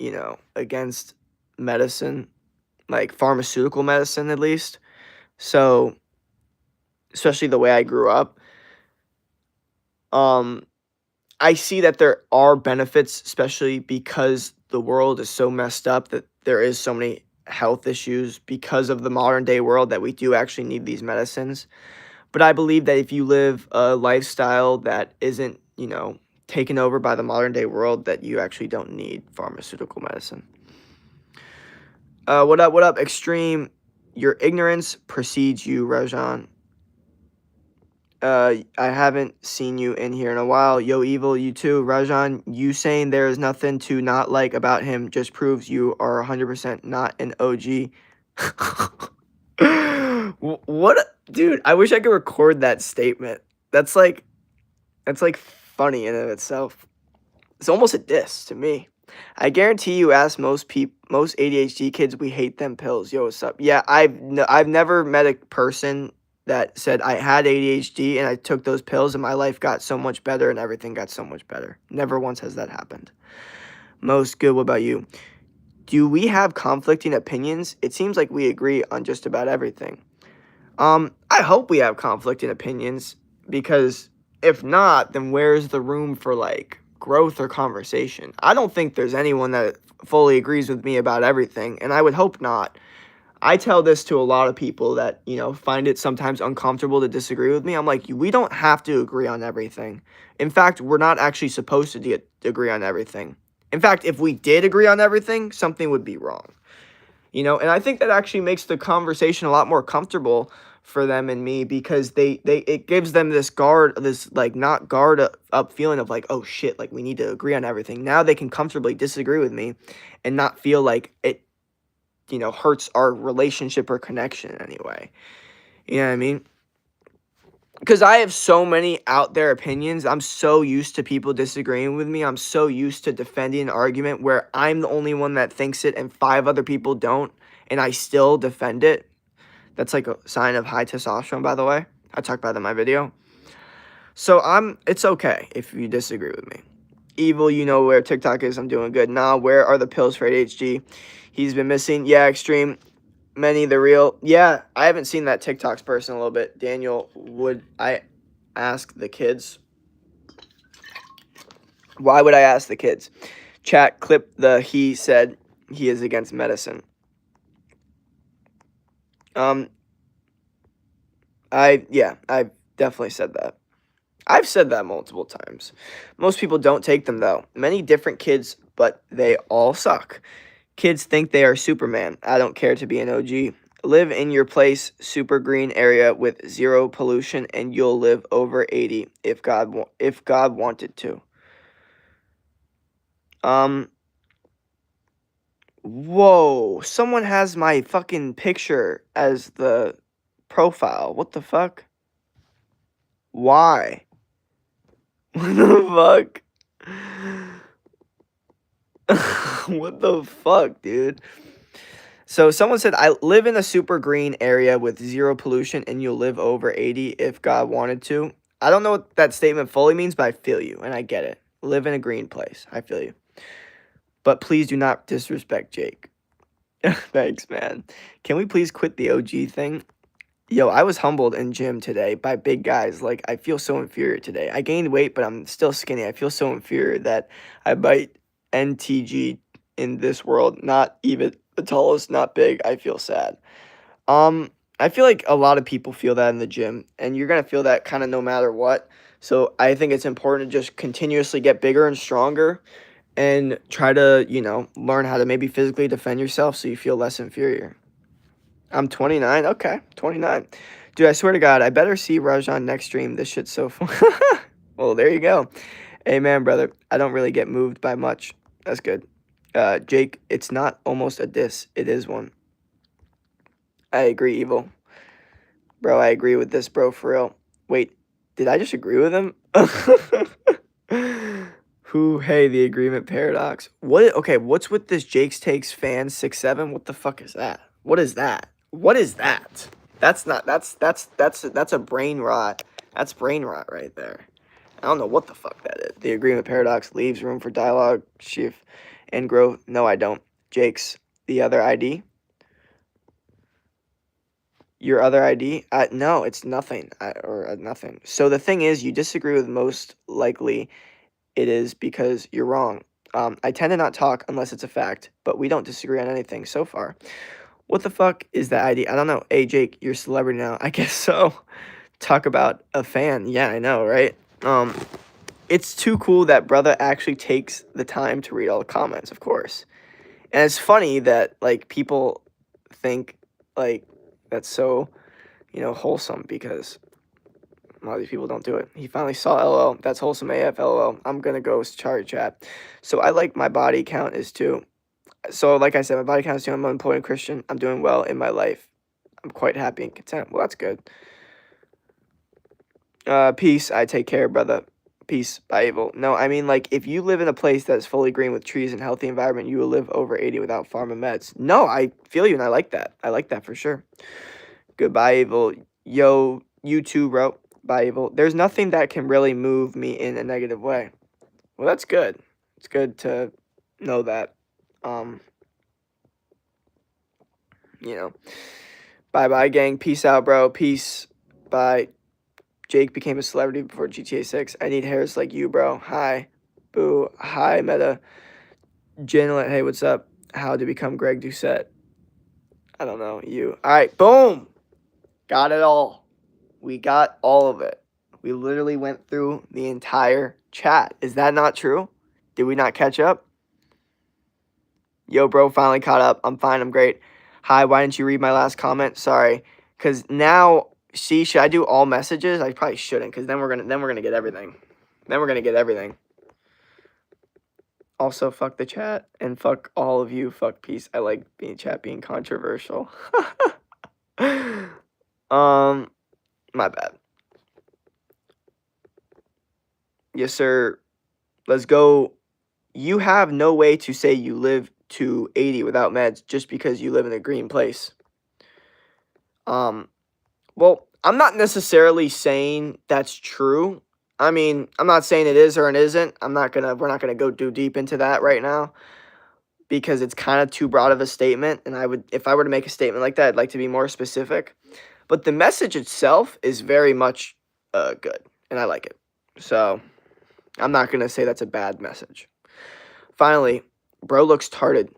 against medicine, like pharmaceutical medicine at least. So, especially the way I grew up, um, I see that there are benefits, especially because the world is so messed up that there is so many health issues because of the modern day world that we do actually need these medicines. But I believe that if you live a lifestyle that isn't, taken over by the modern day world, that you actually don't need pharmaceutical medicine. What up? What up? Extreme. Your ignorance precedes you, Rajan. I haven't seen you in here in a while. Yo, Evil, you too. Rajan, you saying there is nothing to not like about him just proves you are 100% not an OG. What? Dude, I wish I could record that statement. That's like funny in and of itself. It's almost a diss to me. I guarantee you ask most ADHD kids, we hate them pills. Yo, what's up? Yeah, I've never met a person that said I had ADHD and I took those pills and my life got so much better and everything got so much better. Never once has that happened. Most good. What about you? Do we have conflicting opinions? It seems like we agree on just about everything. I hope we have conflicting opinions, because if not, then where's the room for like growth or conversation? I don't think there's anyone that fully agrees with me about everything, and I would hope not. I tell this to a lot of people that, find it sometimes uncomfortable to disagree with me. I'm like, we don't have to agree on everything. In fact, we're not actually supposed to agree on everything. In fact, if we did agree on everything, something would be wrong. And I think that actually makes the conversation a lot more comfortable for them and me, because it gives them this like not guard up feeling of like, oh shit, like we need to agree on everything. Now they can comfortably disagree with me and not feel like it hurts our relationship or connection in any way. You know what I mean? Because I have so many out there opinions. I'm so used to people disagreeing with me. I'm so used to defending an argument where I'm the only one that thinks it and 5 other people don't, and I still defend it. That's like a sign of high testosterone, by the way. I talked about that in my video. So it's okay if you disagree with me. Evil, you know where TikTok is. I'm doing good. Nah, where are the pills for ADHD? He's been missing. Yeah, Extreme. Many the real. Yeah, I haven't seen that TikTok's person in a little bit. Daniel, would I ask the kids? Why would I ask the kids? Chat, clip he said he is against medicine. I've definitely said that. I've said that multiple times. Most people don't take them, though. Many different kids, but they all suck. Kids think they are Superman. I don't care to be an OG. Live in your place, super green area with 0 pollution, and you'll live over 80 if God wanted to. Whoa, someone has my fucking picture as the profile. What the fuck? Why? What the fuck? What the fuck, dude? So someone said, I live in a super green area with 0 pollution and you'll live over 80 if God wanted to. I don't know what that statement fully means, but I feel you and I get it. Live in a green place. I feel you. But please do not disrespect Jake. Thanks, man. Can we please quit the OG thing? Yo, I was humbled in gym today by big guys. Like, I feel so inferior today. I gained weight, but I'm still skinny. I feel so inferior that I bite NTG in this world. Not even the tallest, not big. I feel sad. I feel like a lot of people feel that in the gym, and you're going to feel that kind of no matter what. So I think it's important to just continuously get bigger and stronger and try to, learn how to maybe physically defend yourself so you feel less inferior. I'm 29. Okay, 29. Dude, I swear to God, I better see Rajan next stream. This shit's so fun. Well, there you go. Hey, man, brother. I don't really get moved by much. That's good. Jake, it's not almost a diss. It is one. I agree, Evil. Bro, I agree with this, bro, for real. Wait, did I just agree with him? Who, hey, the agreement paradox. What, okay, what's with this Jake's Takes fan 6'7"? What the fuck is that? What is that? What is that? That's not, that's a brain rot. That's brain rot right there. I don't know what the fuck that is. The agreement paradox leaves room for dialogue, shift, and growth. No, I don't. Jake's, the other ID. Your other ID? No, it's nothing. Nothing. So the thing is, you disagree with most likely it is because you're wrong. I tend to not talk unless it's a fact, but we don't disagree on anything so far. What the fuck is that ID? I don't know. Hey, Jake, you're a celebrity now. I guess so. Talk about a fan. Yeah, I know, right? It's too cool that brother actually takes the time to read all the comments, of course. And it's funny that, like, people think, like, that's so, wholesome because a lot of these people don't do it. He finally saw LOL. That's wholesome AF, LOL. I'm going to go charge chat. So I like my body count is 2. So like I said, my body count is 2. I'm unemployed and Christian. I'm doing well in my life. I'm quite happy and content. Well, that's good. Peace. I take care, brother. Peace. Bye, Evil. No, I mean, like, if you live in a place that's fully green with trees and healthy environment, you will live over 80 without pharma meds. No, I feel you, and I like that. I like that for sure. Goodbye, Evil. Yo, you too, bro. Bye, Evil. There's nothing that can really move me in a negative way. Well, that's good. It's good to know that. Bye-bye, gang. Peace out, bro. Peace. Bye. Jake became a celebrity before GTA 6. I need hairs like you, bro. Hi. Boo. Hi, Meta. Janelet, hey, what's up? How to become Greg Doucette. I don't know. You. All right. Boom. Got it all. We got all of it. We literally went through the entire chat. Is that not true? Did we not catch up? Yo, bro, finally caught up. I'm fine. I'm great. Hi, why didn't you read my last comment? Sorry. Because now, see, should I do all messages? I probably shouldn't, because then we're gonna get everything. Then we're gonna get everything. Also, fuck the chat, and fuck all of you. Fuck peace. I like being controversial. My bad. Yes, sir. Let's go. You have no way to say you live to 80 without meds just because you live in a green place. Well, I'm not necessarily saying that's true. I mean, I'm not saying it is or it isn't. We're not gonna go too deep into that right now because it's kind of too broad of a statement. And if I were to make a statement like that, I'd like to be more specific. But the message itself is very much good, and I like it. So I'm not gonna say that's a bad message. Finally, bro looks tarded.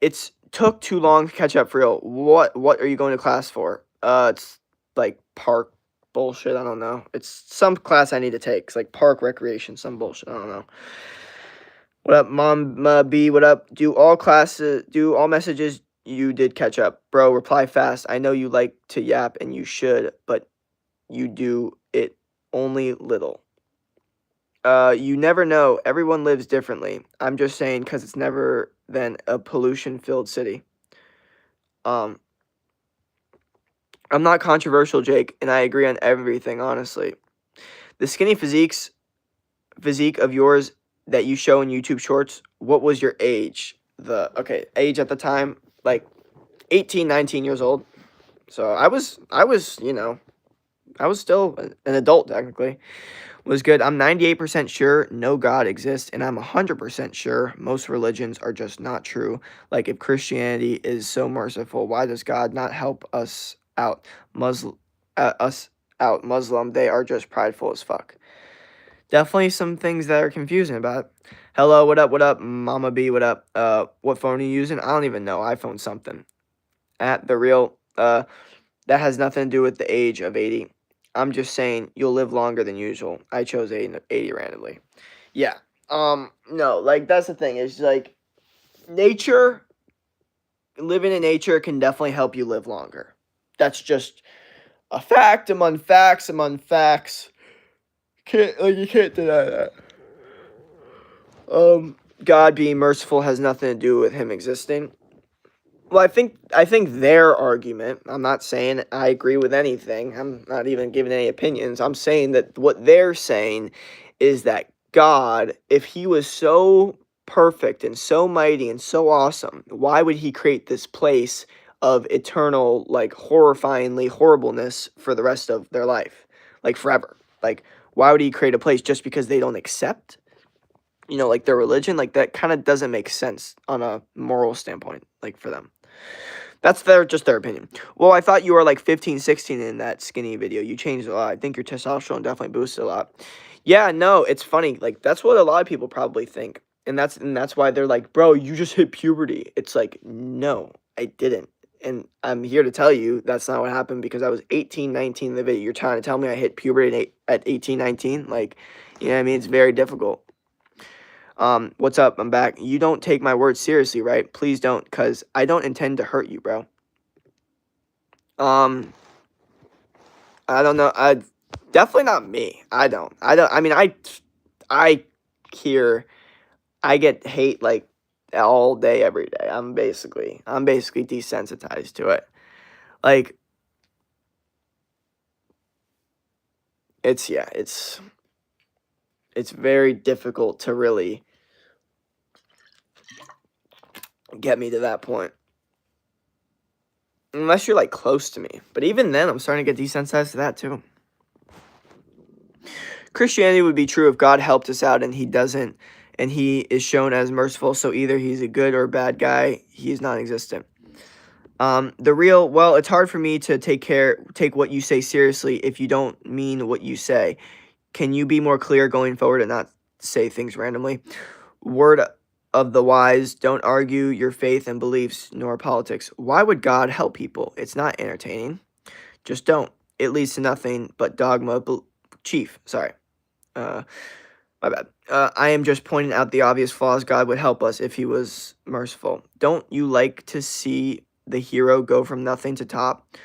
It's took too long to catch up for real. What are you going to class for? It's like park bullshit. I don't know. It's some class I need to take. It's like park recreation, some bullshit. I don't know. What up, Mama B? What up? Do all messages you did catch up, bro? Reply fast. I know you like to yap and you should, but you do it only little. You never know. Everyone lives differently. I'm just saying because it's never been a pollution-filled city. I'm not controversial, Jake, and I agree on everything, honestly. The skinny physique of yours that you show in YouTube shorts, what was your age? Age at the time, like 18, 19 years old. So I was still an adult, technically. Was good. I'm 98% sure no God exists, and I'm 100% sure most religions are just not true. Like, if Christianity is so merciful, why does God not help us out? Muslim, they are just prideful as fuck. Definitely some things that are confusing about it. Hello, what up, Mama B, what up? What phone are you using? I don't even know. iPhone something. At the real, that has nothing to do with the age of 80. I'm just saying you'll live longer than usual. I chose 80 randomly. Yeah. No, like, that's the thing. It's like living in nature can definitely help you live longer. That's just a fact among facts. You can't deny that. God being merciful has nothing to do with him existing. Well, I think their argument, I'm not saying I agree with anything. I'm not even giving any opinions. I'm saying that what they're saying is that God, if he was so perfect and so mighty and so awesome, why would he create this place of eternal, like, horrifyingly horribleness for the rest of their life? Like, forever. Like, why would he create a place just because they don't accept, like, their religion? Like, that kind of doesn't make sense on a moral standpoint, like, for them. That's just their opinion. Well, I thought you were like 15, 16 in that skinny video. You changed a lot. I think your testosterone definitely boosted a lot. Yeah, no, it's funny. Like, that's what a lot of people probably think. And that's why they're like, "Bro, you just hit puberty." It's like, "No, I didn't." And I'm here to tell you that's not what happened, because I was 18, 19 in the video. You're trying to tell me I hit puberty at 18, 19? Like, you know what I mean? It's very difficult. What's up? I'm back. You don't take my words seriously, right? Please don't, cuz I don't intend to hurt you, bro. Um, I don't know. I definitely not me. I don't. I mean, I hear. I get hate like all day, every day. I'm basically desensitized to it. Like, yeah, it's very difficult to really get me to that point, unless you're like close to me. But even then, I'm starting to get desensitized to that too. Christianity would be true if God helped us out and he doesn't, and he is shown as merciful. So either he's a good or a bad guy. He is non-existent. Well, it's hard for me to take what you say seriously if you don't mean what you say. Can you be more clear going forward and not say things randomly? Word of the wise, don't argue your faith and beliefs nor politics. Why would God help people? It's not entertaining. Just don't. It leads to nothing but dogma. Chief, sorry. Uh, my bad. I am just pointing out the obvious flaws. God would help us if he was merciful. Don't you like to see the hero go from nothing to top?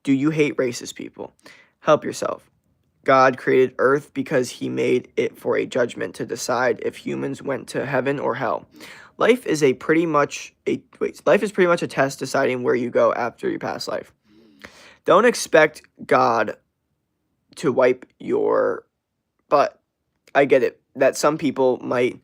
Do you hate racist people? Help yourself. God created earth because he made it for a judgment to decide if humans went to heaven or hell. Life is pretty much a test deciding where you go after you pass life. Don't expect God to wipe your butt. I get it that some people might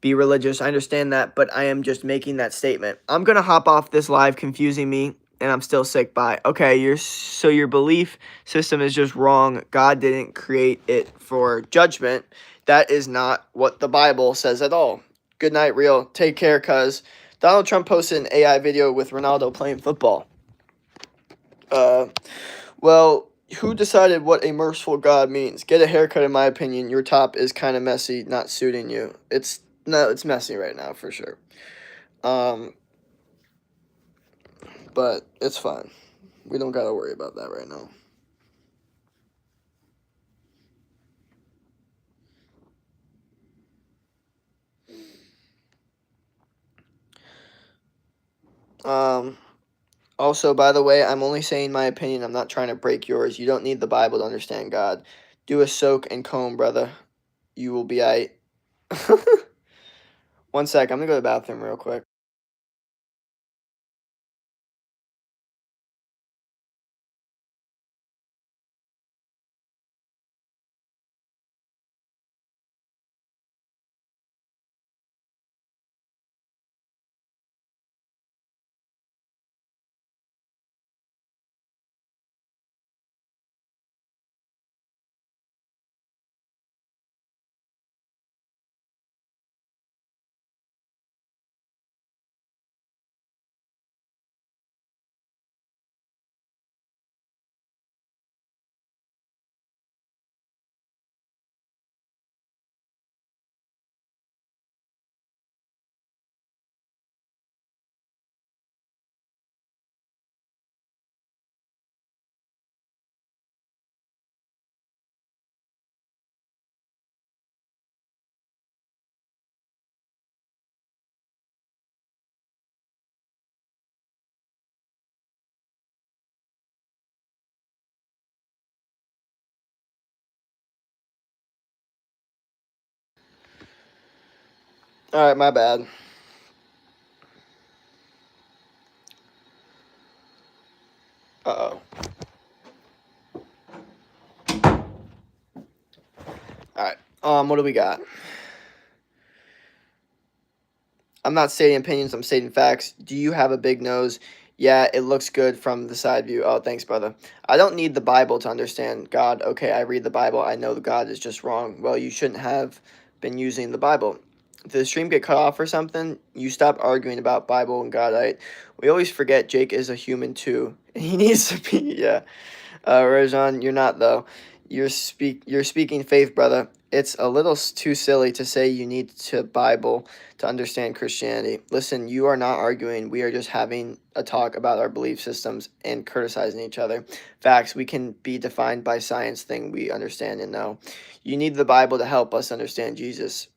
be religious. I understand that, but I am just making that statement. I'm going to hop off this live confusing me, and I'm still sick. Bye. Okay, your belief system is just wrong. God didn't create it for judgment. That is not what the Bible says at all. Good night, real. Take care, cuz Donald Trump posted an AI video with Ronaldo playing football. Well, who decided what a merciful God means? Get a haircut, in my opinion. Your top is kind of messy, not suiting you. It's messy right now for sure. But it's fine. We don't gotta worry about that right now. Also, by the way, I'm only saying my opinion. I'm not trying to break yours. You don't need the Bible to understand God. Do a soak and comb, brother. You will be aight. 1 sec. I'm gonna go to the bathroom real quick. All right, my bad. Uh-oh. All right. What do we got? I'm not stating opinions, I'm stating facts. Do you have a big nose? Yeah, it looks good from the side view. Oh, thanks, brother. I don't need the Bible to understand God. Okay, I read the Bible. I know God is just wrong. Well, you shouldn't have been using the Bible. Did the stream get cut off or something? You stop arguing about Bible and God. We always forget Jake is a human too. He needs to be, yeah. Rajan, you're not though. You're speaking faith, brother. It's a little too silly to say you need to Bible to understand Christianity. Listen, you are not arguing. We are just having a talk about our belief systems and criticizing each other. Facts, we can be defined by science thing we understand and know. You need the Bible to help us understand Jesus.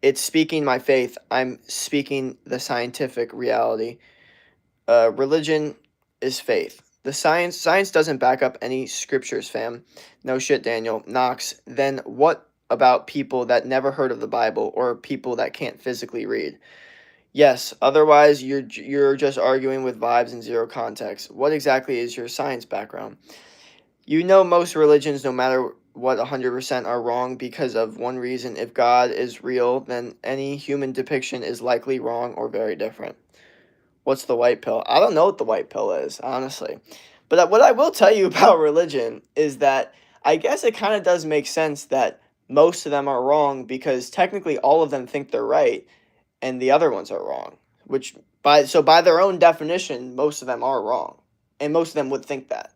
It's speaking my faith. I'm speaking the scientific reality. Religion is faith. The science doesn't back up any scriptures, fam. No shit, Daniel. Knox. Then what about people that never heard of the Bible or people that can't physically read? Yes, otherwise you're just arguing with vibes and zero context. What exactly is your science background? You know most religions, no matter what, 100% are wrong because of one reason. If God is real, then any human depiction is likely wrong or very different. What's the white pill? I don't know what the white pill is, honestly. But what I will tell you about religion is that I guess it kind of does make sense that most of them are wrong because technically all of them think they're right and the other ones are wrong. Which by their own definition, most of them are wrong. And most of them would think that.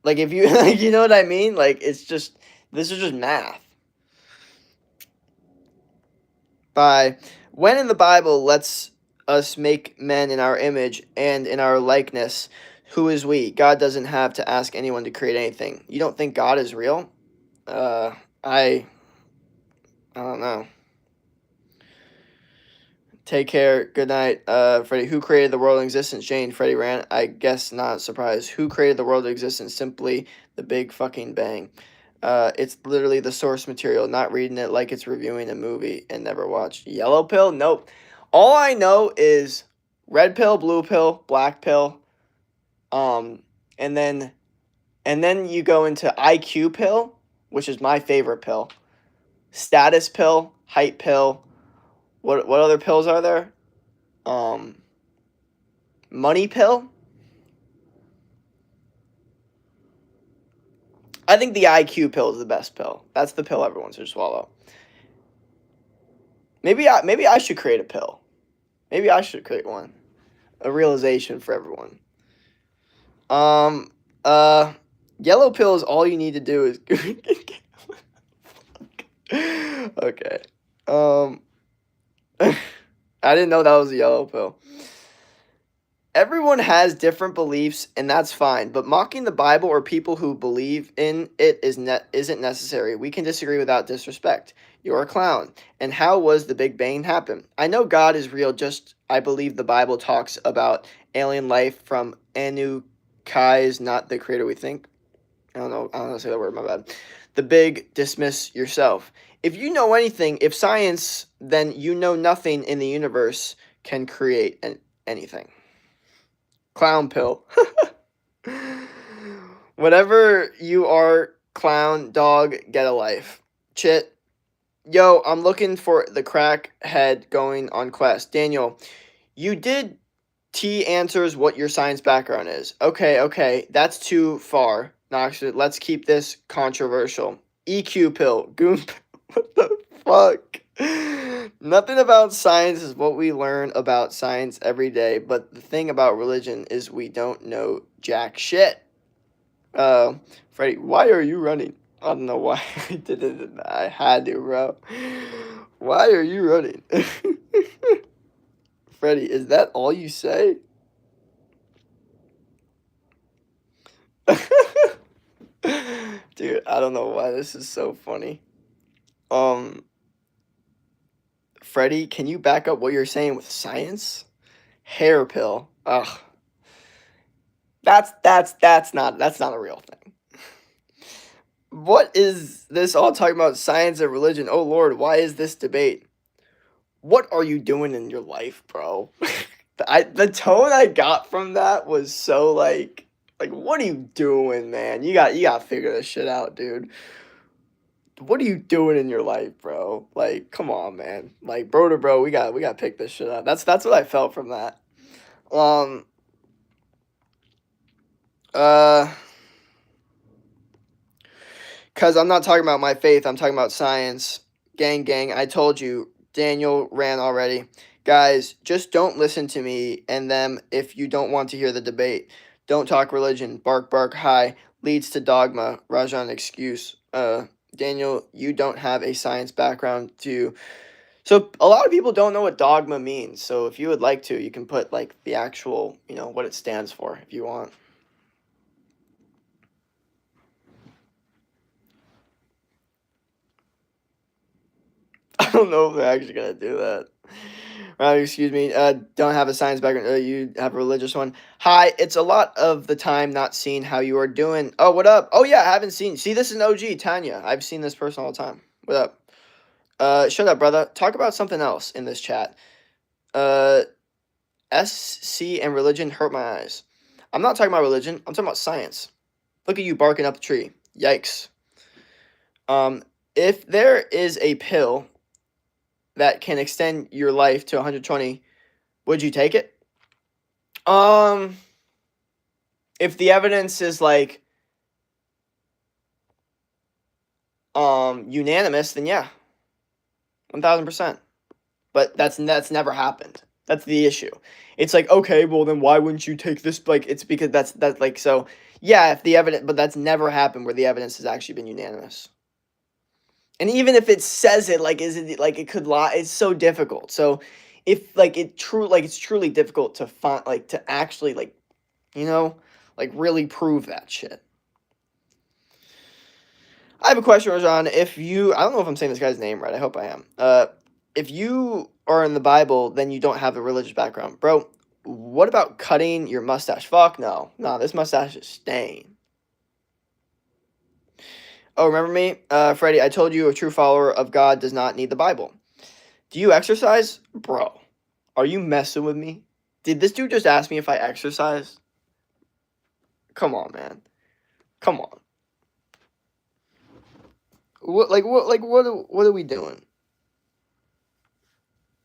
Like if you like you know what I mean? Like this is just math. By when in the Bible let's us make men in our image and in our likeness. Who is we? God doesn't have to ask anyone to create anything. You don't think God is real? I don't know. Take care. Good night, Freddie. Who created the world in existence? Jane. Freddie ran. I guess not surprised. Who created the world in existence? Simply the Big fucking Bang. It's literally the source material. Not reading it like it's reviewing a movie and never watched. Yellow pill? Nope. All I know is red pill, blue pill, black pill. And then you go into IQ pill, which is my favorite pill. Status pill, height pill. What other pills are there? Money pill. I think the IQ pill is the best pill. That's the pill everyone should swallow. Maybe I should create a pill. Maybe I should create one. A realization for everyone. Yellow pill is all you need to do is okay. I didn't know that was a yellow pill. Everyone has different beliefs, and that's fine. But mocking the Bible or people who believe in it isn't necessary. We can disagree without disrespect. You're a clown. And how was the Big Bang happen? I know God is real. Just I believe the Bible talks about alien life from Anunnaki is not the creator we think. I don't know how to say that word. My bad. The big dismiss yourself. If you know anything, if science, then you know nothing in the universe can create anything. Clown pill. Whatever you are, clown, dog, get a life. Chit. Yo, I'm looking for the crackhead going on quest. Daniel, you did T answers what your science background is. Okay, that's too far. Knox, let's keep this controversial. EQ pill. Goon pill. What the fuck? Nothing about science is what we learn about science every day, but the thing about religion is we don't know jack shit. Freddie, why are you running? I don't know why I did it. I had to, bro. Why are you running? Freddie, is that all you say? Dude, I don't know why this is so funny. Freddie, can you back up what you're saying with science? Hair pill. Ugh. That's not a real thing. What is this all talking about science and religion? Oh Lord, why is this debate? what are you doing in your life, bro? The tone I got from that was so like what are you doing, man? You got to figure this shit out, dude. What are you doing in your life, bro? Like, come on, man. Like, bro to bro, we got to pick this shit up. That's what I felt from that. Um uh cuz I'm not talking about my faith, I'm talking about science. Gang, I told you Daniel ran already. Guys, just don't listen to me and them if you don't want to hear the debate. Don't talk religion. Bark, bark, hi. Leads to dogma. Rajan excuse. Daniel, you don't have a science background to. So a lot of people don't know what dogma means. So if you would like to, you can put like the actual, what it stands for if you want. I don't know if they're actually gonna do that. Excuse me. Don't have a science background. You have a religious one. Hi. It's a lot of the time not seeing how you are doing. Oh, what up? Oh yeah, I haven't seen. See, this is an OG, Tanya. I've seen this person all the time. What up? Shut up, brother. Talk about something else in this chat. SC and religion hurt my eyes. I'm not talking about religion. I'm talking about science. Look at you barking up the tree. Yikes. If there is a pill that can extend your life to 120, would you take it? If the evidence is like unanimous, then yeah. 1000%. But that's never happened. That's the issue. It's like, okay, well then why wouldn't you take this? Like, it's because that's like, so yeah, if the evidence, but that's never happened where the evidence has actually been unanimous. And even if it says it, like, is it like it could lie? It's so difficult. So if like it's truly difficult to find, like, to actually like, like really prove that shit. I have a question, Rajan. I don't know if I'm saying this guy's name right. I hope I am. If you are in the Bible, then you don't have a religious background, bro. What about cutting your mustache? Fuck no, this mustache is staying. Oh, remember me, Freddie? I told you a true follower of God does not need the Bible. Do you exercise, bro? Are you messing with me? Did this dude just ask me if I exercise? Come on, man. Come on. What are we doing?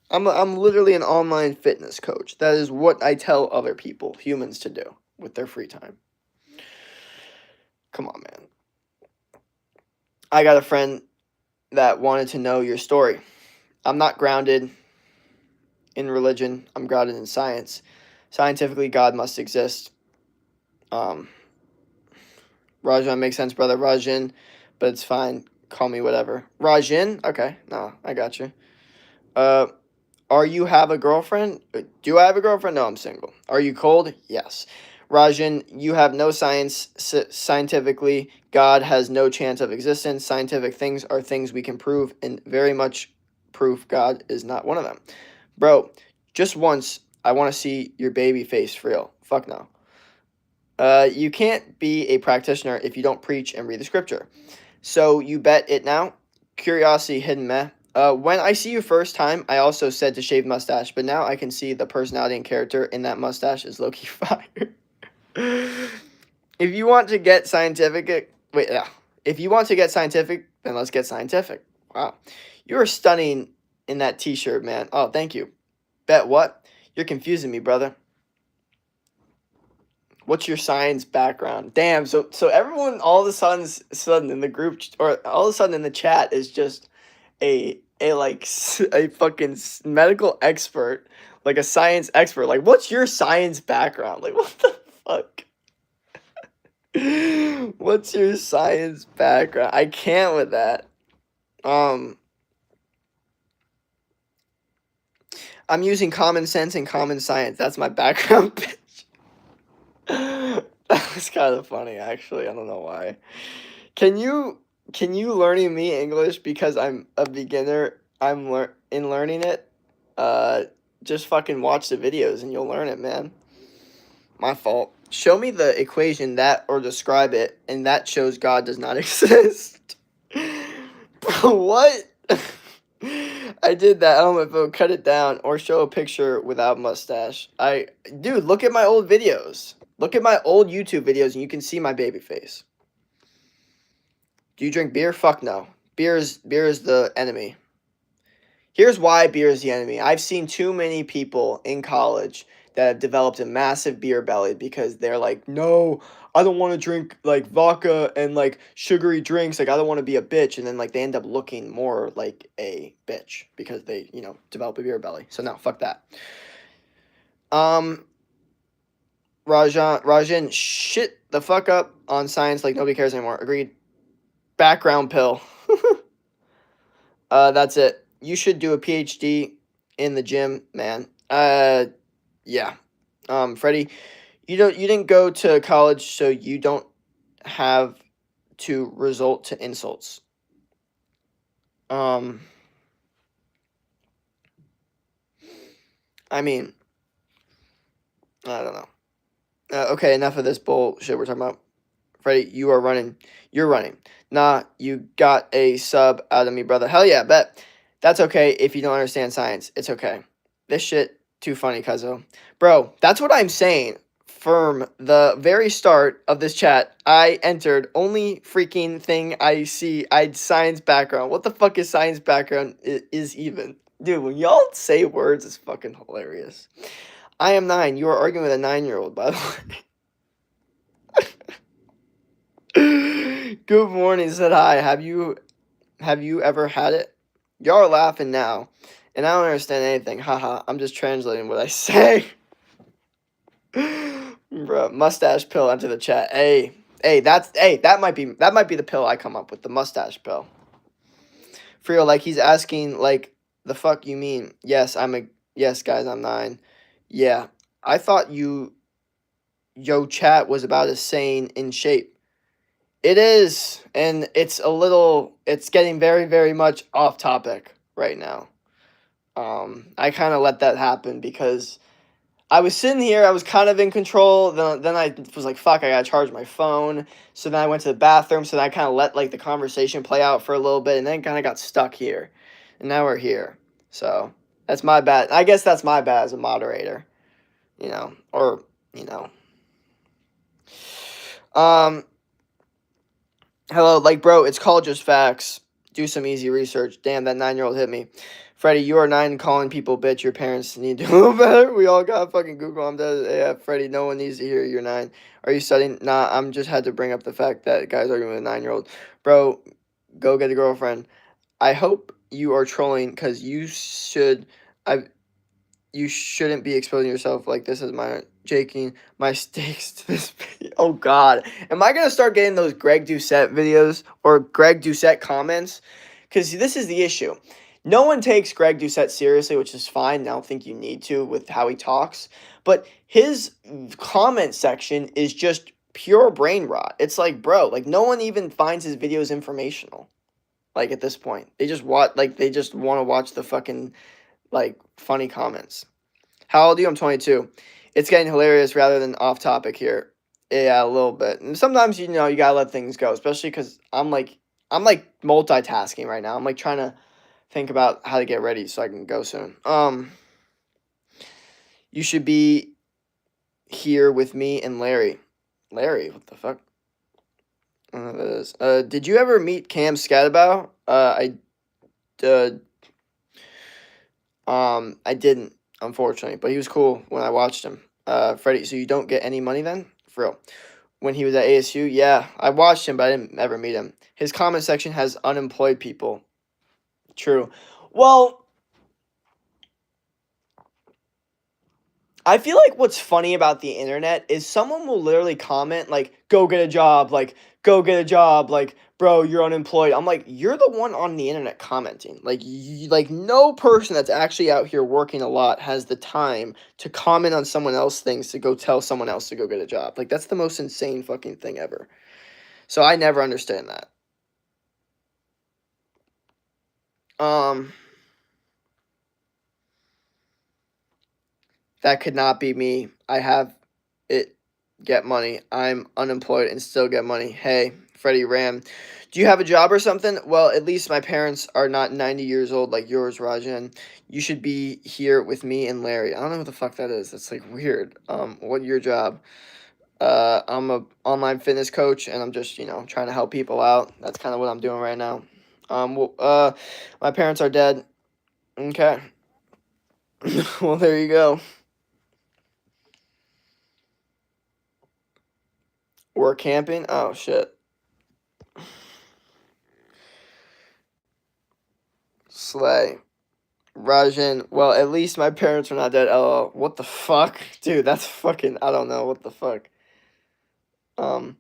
I'm literally an online fitness coach. That is what I tell other people, humans, to do with their free time. Come on, man. I got a friend that wanted to know your story. I'm not grounded in religion. I'm grounded in science. Scientifically, God must exist. Rajan makes sense, brother. Rajan, but it's fine. Call me whatever. Rajan? Okay. No, I got you. Are you have a girlfriend? Do I have a girlfriend? No, I'm single. Are you cold? Yes. Rajan, you have no science. Scientifically, God has no chance of existence. Scientific things are things we can prove, and very much proof God is not one of them. Bro, just once, I want to see your baby face for real. Fuck no. You can't be a practitioner if you don't preach and read the scripture. So you bet it now? Curiosity hidden meh. When I see you first time, I also said to shave mustache, but now I can see the personality and character in that mustache is low-key fire. If you want to get scientific, if you want to get scientific, then let's get scientific. Wow. You are stunning in that t-shirt, man. Oh, thank you. Bet what? You're confusing me, brother. What's your science background? Damn, so everyone all of a sudden in the group, or all of a sudden in the chat, is just a fucking medical expert, like a science expert. Like, what's your science background? Like, what the fuck? What's your science background? I can't with that. I'm using common sense and common science. That's my background, bitch. That was kind of funny, actually. I don't know why. Can you learning me English because I'm a beginner? I'm learning it. Just fucking watch the videos and you'll learn it, man. My fault. Show me the equation that, or describe it, and that shows God does not exist. Bro, what? I did that. I don't know if it'll cut it down or show a picture without mustache. Dude, look at my old videos. Look at my old YouTube videos and you can see my baby face. Do you drink beer? Fuck no. Beer is the enemy. Here's why beer is the enemy. I've seen too many people in college that have developed a massive beer belly because they're like, no, I don't want to drink like vodka and like sugary drinks. Like I don't want to be a bitch, and then like they end up looking more like a bitch because they develop a beer belly. So no, fuck that. Um, Rajan, shit the fuck up on science like nobody cares anymore. Agreed. Background pill. That's it. You should do a PhD in the gym, man. Yeah. Freddie, you didn't go to college, so you don't have to resort to insults. I mean, I don't know. Okay, enough of this bullshit we're talking about. Freddie, you are running. You're running. Nah, you got a sub out of me, brother. Hell yeah, bet. That's okay if you don't understand science. It's okay. This shit too funny, cuzzo. Bro, that's what I'm saying. From the very start of this chat, I entered only freaking thing I see. I science background. What the fuck is science background is even? Dude, when y'all say words, it's fucking hilarious. I am 9. You are arguing with a 9-year-old, by the way. Good morning, said hi. Have you ever had it? Y'all are laughing now, and I don't understand anything. Haha, I'm just translating what I say. Bro, mustache pill enter the chat. Hey, that might be the pill I come up with, the mustache pill. Frio, like he's asking like the fuck you mean? Yes, guys, I'm 9. Yeah. I thought yo chat was about as sane in shape. It is, and it's getting very, very much off topic right now. I kind of let that happen because I was sitting here, I was kind of in control, then I was like, fuck, I gotta charge my phone, so then I went to the bathroom, so then I kind of let, like, the conversation play out for a little bit, and then kind of got stuck here, and now we're here, so that's my bad. I guess that's my bad as a moderator, or, hello, like, bro, it's called just facts. Do some easy research. Damn, that 9-year-old hit me. Freddie, you are 9 calling people bitch. Your parents need to do better. We all got fucking Google. I'm dead. Yeah, Freddie, no one needs to hear you're 9. Are you studying? Nah, I'm just had to bring up the fact that guys arguing with a 9-year-old. Bro, go get a girlfriend. I hope you are trolling because you shouldn't be exposing yourself like this as my jaking my stakes to this video. Oh god. Am I gonna start getting those Greg Doucette videos or Greg Doucette comments? Because this is the issue. No one takes Greg Doucette seriously, which is fine. I don't think you need to with how he talks. But his comment section is just pure brain rot. It's like, bro, like no one even finds his videos informational. Like at this point. They just want to watch the fucking like funny comments. How old are you? I'm 22. It's getting hilarious rather than off topic here. Yeah, a little bit. And sometimes you gotta let things go, especially because I'm like multitasking right now. I'm like trying to think about how to get ready so I can go soon. You should be here with me and Larry. Larry, what the fuck? I don't know what that is. Did you ever meet Cam Scadabow? I didn't, unfortunately, but he was cool when I watched him. Freddie, so you don't get any money then? For real. When he was at ASU, yeah, I watched him, but I didn't ever meet him. His comment section has unemployed people. True. Well, I feel like what's funny about the internet is someone will literally comment like, "Go get a job," like, "Go get a job," like, "Bro, you're unemployed." I'm like, you're the one on the internet commenting. Like no person that's actually out here working a lot has the time to comment on someone else's things to go tell someone else to go get a job. Like that's the most insane fucking thing ever. So I never understand that. Um, that could not be me. I have it get money. I'm unemployed and still get money. Hey, Freddie Ram. Do you have a job or something? Well, at least my parents are not 90 years old like yours, Rajan. You should be here with me and Larry. I don't know what the fuck that is. That's like weird. What your job? I'm a online fitness coach and I'm just, trying to help people out. That's kind of what I'm doing right now. My parents are dead. Okay. Well, there you go. We're camping? Oh, shit. Slay. Rajan, well, at least my parents are not dead. LOL. What the fuck? Dude, that's fucking, I don't know. What the fuck? Um,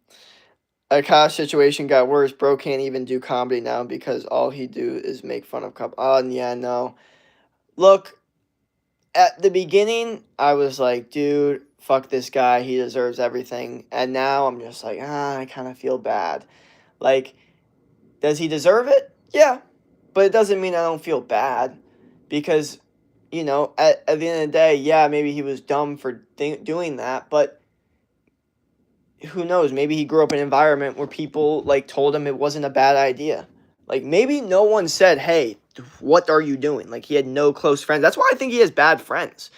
Akash situation got worse. Bro can't even do comedy now because all he do is make fun of cop. Oh, yeah, no. Look, at the beginning, I was like, dude, fuck this guy. He deserves everything. And now I'm just like, I kind of feel bad. Like, does he deserve it? Yeah. But it doesn't mean I don't feel bad because, at the end of the day, yeah, maybe he was dumb for doing that. But who knows? Maybe he grew up in an environment where people, like, told him it wasn't a bad idea. Like, maybe no one said, hey, what are you doing? Like, he had no close friends. That's why I think he has bad friends.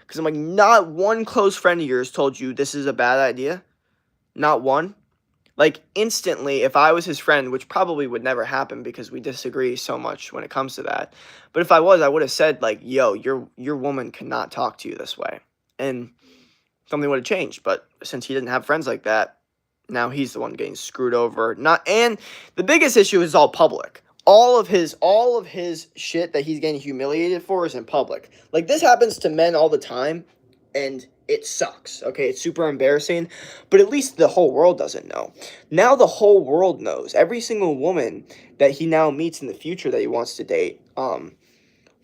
Because I'm like, not one close friend of yours told you this is a bad idea. Not one. Like, instantly, if I was his friend, which probably would never happen because we disagree so much when it comes to that. But if I was, I would have said, like, yo, your woman cannot talk to you this way. And something would have changed. But since he didn't have friends like that, now he's the one getting screwed over. And the biggest issue is all public. All of his shit that he's getting humiliated for is in public. Like, this happens to men all the time, and it sucks. Okay, it's super embarrassing, but at least the whole world doesn't know. Now the whole world knows. Every single woman that he now meets in the future that he wants to date,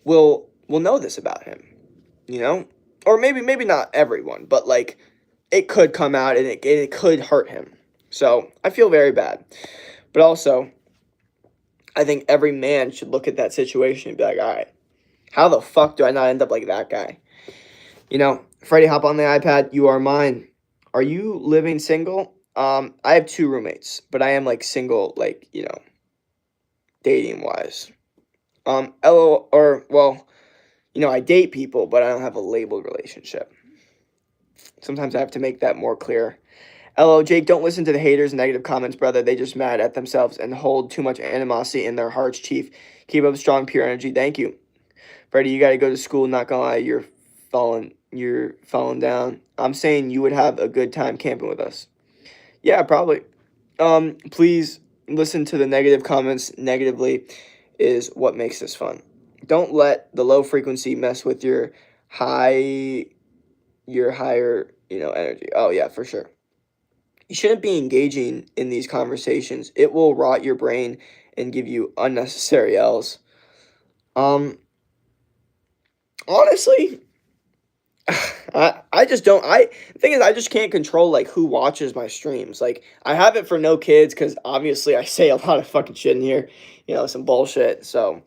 will know this about him. You know, or maybe not everyone, but like it could come out and it could hurt him. So I feel very bad, but also I think every man should look at that situation and be like, all right, how the fuck do I not end up like that guy? Freddie, hop on the iPad. You are mine. Are you living single? I have two roommates, but I am like single, like, dating wise. LO, or well, I date people, but I don't have a labeled relationship. Sometimes I have to make that more clear. LO, Jake, don't listen to the haters' negative comments, brother. They just mad at themselves and hold too much animosity in their hearts, Chief. Keep up strong, pure energy. Thank you. Freddie, you got to go to school. Not gonna lie, you're falling down. I'm saying you would have a good time camping with us. Yeah, probably. Please listen to the negative comments. Negatively is what makes this fun. Don't let the low frequency mess with your higher, energy. Oh yeah, for sure. You shouldn't be engaging in these conversations. It will rot your brain and give you unnecessary L's. Honestly, I just don't. The thing is, I just can't control like who watches my streams. Like, I have it for no kids because obviously I say a lot of fucking shit in here, some bullshit. So,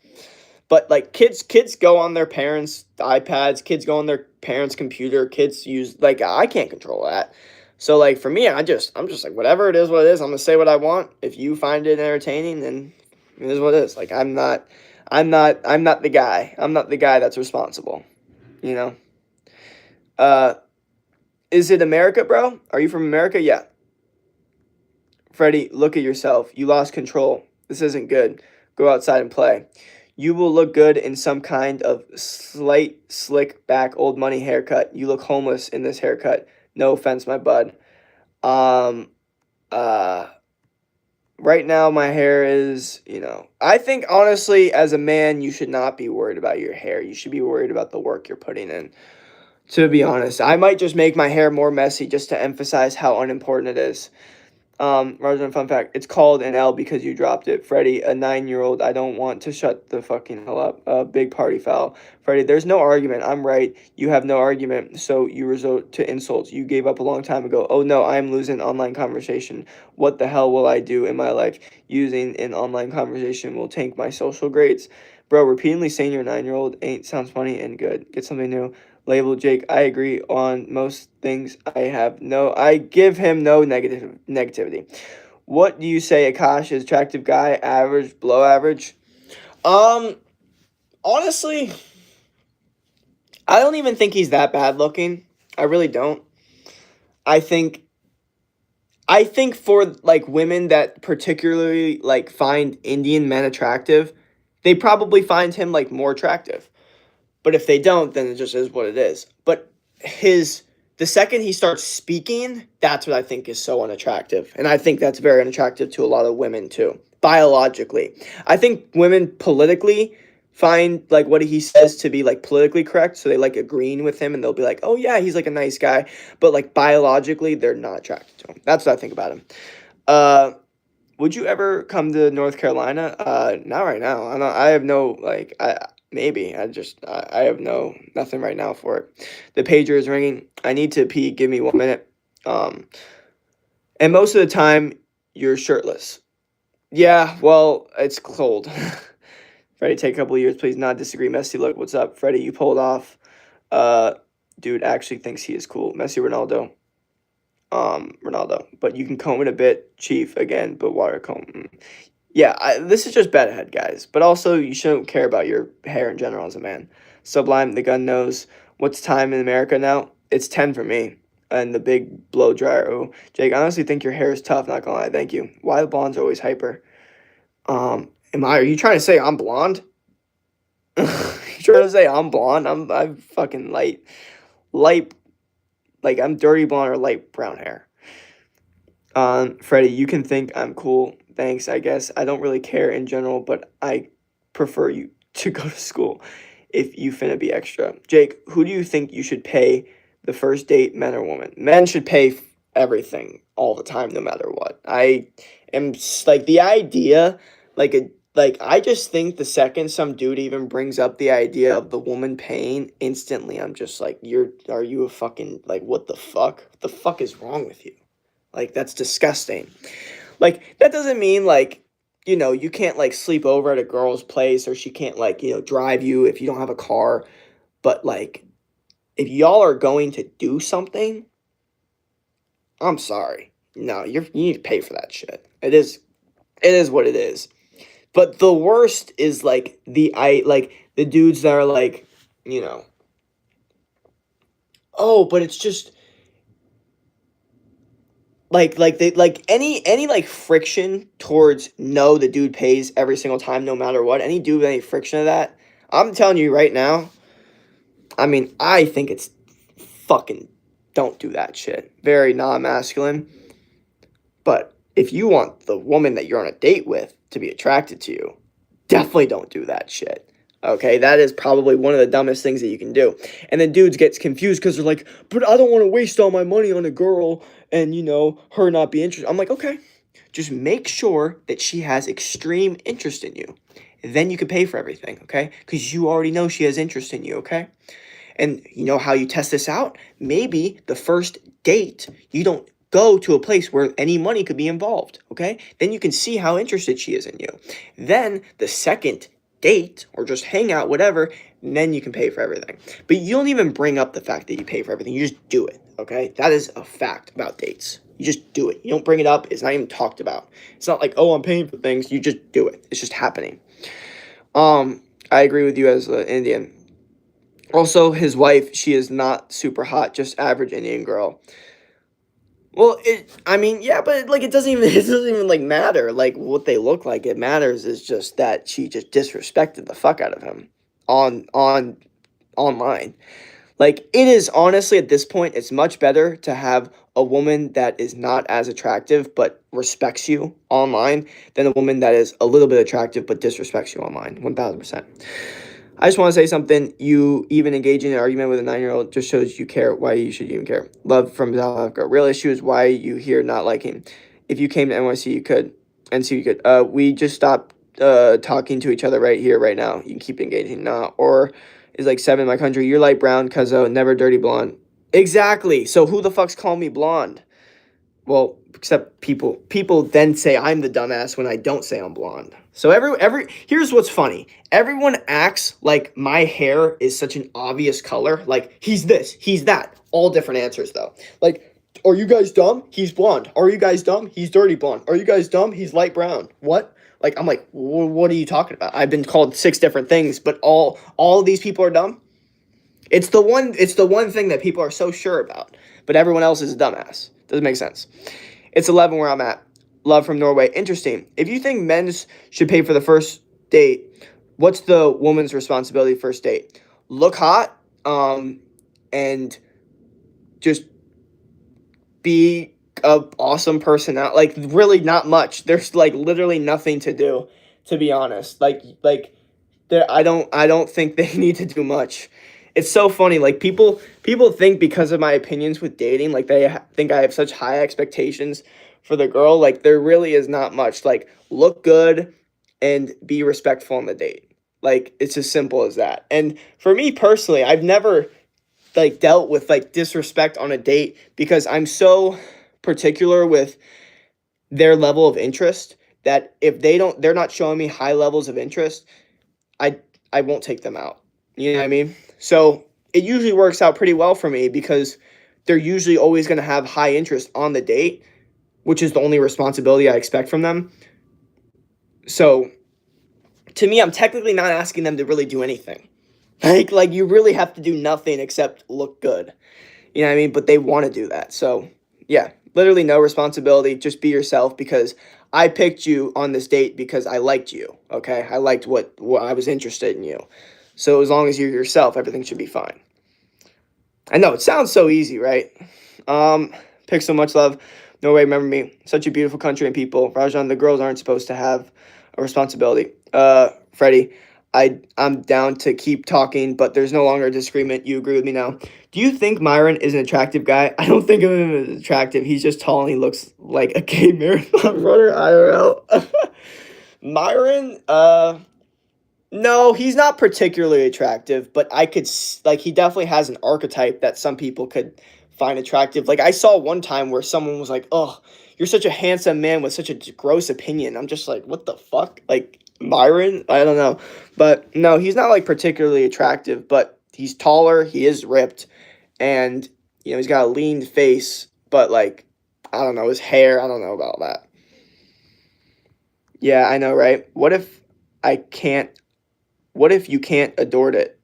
but like kids go on their parents' iPads, kids go on their parents' computer, kids use, like, I can't control that. So like for me, I'm just like, whatever it is, what it is. I'm gonna say what I want. If you find it entertaining, then it is what it is. Like, I'm not the guy. I'm not the guy that's responsible. You know. Is it America, bro? Are you from America? Yeah. Freddie, look at yourself. You lost control. This isn't good. Go outside and play. You will look good in some kind of slight, slick back, old money haircut. You look homeless in this haircut. No offense, my bud. Um, uh, right now my hair is, I think honestly, as a man, you should not be worried about your hair. You should be worried about the work you're putting in. To be honest, I might just make my hair more messy just to emphasize how unimportant it is. Rajan, fun fact, it's called an L because you dropped it. Freddie, a 9-year-old, I don't want to shut the fucking hell up. Big party foul. Freddie, there's no argument. I'm right. You have no argument, so you resort to insults. You gave up a long time ago. Oh no, I'm losing online conversation. What the hell will I do in my life? Using an online conversation will tank my social grades. Bro, repeatedly saying you're a 9-year-old ain't sounds funny and good. Get something new. Label Jake, I agree on most things. I give him no negativity. What do you say, Akash is attractive guy, average, below average? Um, Honestly, I don't even think he's that bad looking. I really don't. I think I think for like women that particularly like find Indian men attractive, they probably find him like more attractive. But if they don't, then it just is what it is. But his the second he starts speaking, that's what I think is so unattractive. And I think that's very unattractive to a lot of women too, biologically. I think women politically find like what he says to be like politically correct, so they like agreeing with him and they'll be like, "Oh yeah, he's like a nice guy." But like biologically, they're not attracted to him. That's what I think about him. Uh would you ever come to North Carolina? Not right now. I have no like. Maybe I have nothing right now for it. The pager is ringing. I need to pee. Give me 1 minute. Um, and most of the time you're shirtless. Yeah. Well, it's cold. Freddie, take a couple of years, please. Not disagree. Messi, look, what's up, Freddie? You pulled off. Uh, Dude actually thinks he is cool. Messi, Ronaldo. Ronaldo. But you can comb it a bit, Chief again, but water comb. Yeah, this is just bet ahead, guys. But also, you shouldn't care about your hair in general as a man. Sublime, the gun knows what's time in America now. It's 10 for me. And the big blow dryer. Oh, Jake, I honestly think your hair is tough. Not gonna lie, thank you. Why the blondes are always hyper? Are you trying to say I'm blonde? You trying to say I'm blonde? I'm fucking light, like I'm dirty blonde or light brown hair. Freddie, you can think I'm cool. Thanks, I guess. I don't really care in general, but I prefer you to go to school if you finna be extra. Jake, who do you think you should pay the first date, men or woman? Men should pay everything all the time, no matter what. I am like the idea, I just think the second some dude even brings up the idea of the woman paying, instantly I'm just like, are you a fucking, like, what the fuck? What the fuck is wrong with you? Like, that's disgusting. Like, that doesn't mean, like, you can't, like, sleep over at a girl's place or she can't, like, drive you if you don't have a car. But, like, if y'all are going to do something, I'm sorry. No, you need to pay for that shit. It is what it is. But the worst is, like, the dudes that are, like, oh, but it's just any like friction towards no, the dude pays every single time no matter what, any dude with any friction of that, I'm telling you right now, I mean, I think it's fucking, don't do that shit. Very non-masculine. But if you want the woman that you're on a date with to be attracted to you, definitely don't do that shit. Okay, that is probably one of the dumbest things that you can do. And then dudes gets confused because they're like, but I don't want to waste all my money on a girl and, her not be interested. I'm like, okay, just make sure that she has extreme interest in you. Then you can pay for everything, okay? Because you already know she has interest in you, okay? And you know how you test this out? Maybe the first date, you don't go to a place where any money could be involved, okay? Then you can see how interested she is in you. Then the second date or just hang out, whatever, and then you can pay for everything. But you don't even bring up the fact that you pay for everything. You just do it, okay? That is a fact about dates. You just do it. You don't bring it up. It's not even talked about. It's not like, oh, I'm paying for things. You just do it. It's just happening. I agree with you as an Indian. Also, his wife, she is not super hot, just average Indian girl. Well, I mean, yeah, but like it doesn't even it doesn't even like matter like what they look like. It matters is just that she just disrespected the fuck out of him on online. Like it is honestly at this point, it's much better to have a woman that is not as attractive but respects you online than a woman that is a little bit attractive but disrespects you online. 1000%. I just want to say something. You even engaging in an argument with a 9-year-old just shows you care. Why you should even care. Love from South Africa. Real issue is why you here not liking. If you came to NYC, you could. NC, you could. We just stopped talking to each other right here, right now. You can keep engaging. Nah. Or is like 7 in my country. You're light brown, cuzzo. Never dirty blonde. Exactly. So who the fuck's calling me blonde? Well, except people then say I'm the dumbass when I don't say I'm blonde. So every here's what's funny. Everyone acts like my hair is such an obvious color. Like he's this, he's that. All different answers though. Like, are you guys dumb? He's blonde. Are you guys dumb? He's dirty blonde. Are you guys dumb? He's light brown. What? Like I'm like, what are you talking about? I've been called 6 different things, but all of these people are dumb. It's the one thing that people are so sure about, but everyone else is a dumbass. Doesn't make sense. It's 11 where I'm at. Love from Norway. Interesting. If you think men's should pay for the first date, what's the woman's responsibility first date? Look hot, and just be a awesome person out. Like really not much. There's like literally nothing to do, to be honest. Like there I don't think they need to do much. It's so funny. Like people think because of my opinions with dating, like think I have such high expectations for the girl. Like there really is not much. Like look good and be respectful on the date. Like it's as simple as that. And for me personally, I've never like dealt with like disrespect on a date because I'm so particular with their level of interest that if they're not showing me high levels of interest, I I won't take them out. You know what I mean? So it usually works out pretty well for me because they're usually always going to have high interest on the date, which is the only responsibility I expect from them. So to me, I'm technically not asking them to really do anything. Like you really have to do nothing except look good. You know what I mean? But they want to do that. So, yeah, literally no responsibility. Just be yourself because I picked you on this date because I liked you. Okay? I liked what I was interested in you. So, as long as you're yourself, everything should be fine. I know it sounds so easy, right? Pick so much love. Norway, remember me. Such a beautiful country and people. Rajan, the girls aren't supposed to have a responsibility. Freddie, I'm down to keep talking, but there's no longer a disagreement. You agree with me now. Do you think Myron is an attractive guy? I don't think of him as attractive. He's just tall and he looks like a gay marathon runner IRL. Myron, no, he's not particularly attractive, but like he definitely has an archetype that some people could find attractive. Like I saw one time where someone was like, "Oh, you're such a handsome man with such a gross opinion." I'm just like, "What the fuck?" Like Myron, I don't know. But no, he's not like particularly attractive, but he's taller, he is ripped, and he's got a lean face, but like I don't know, his hair, I don't know about that. Yeah, I know, right? I can't what if you can't adore it?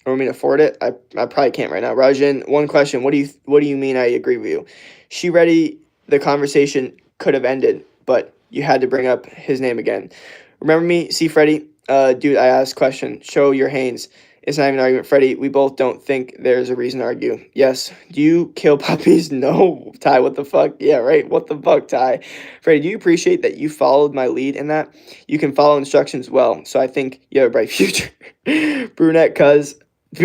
Or I mean afford it? I probably can't right now. Rajan, one question. What do you mean I agree with you? She ready the conversation could have ended, but you had to bring up his name again. Remember me? See Freddie? Dude, I asked question. Show your hands. It's not even an argument. Freddie, we both don't think there's a reason to argue. Yes. Do you kill puppies? No. Ty, what the fuck? Yeah, right. What the fuck, Ty? Freddie, do you appreciate that you followed my lead in that? You can follow instructions well, so I think you have a bright future. Brunette, cuz.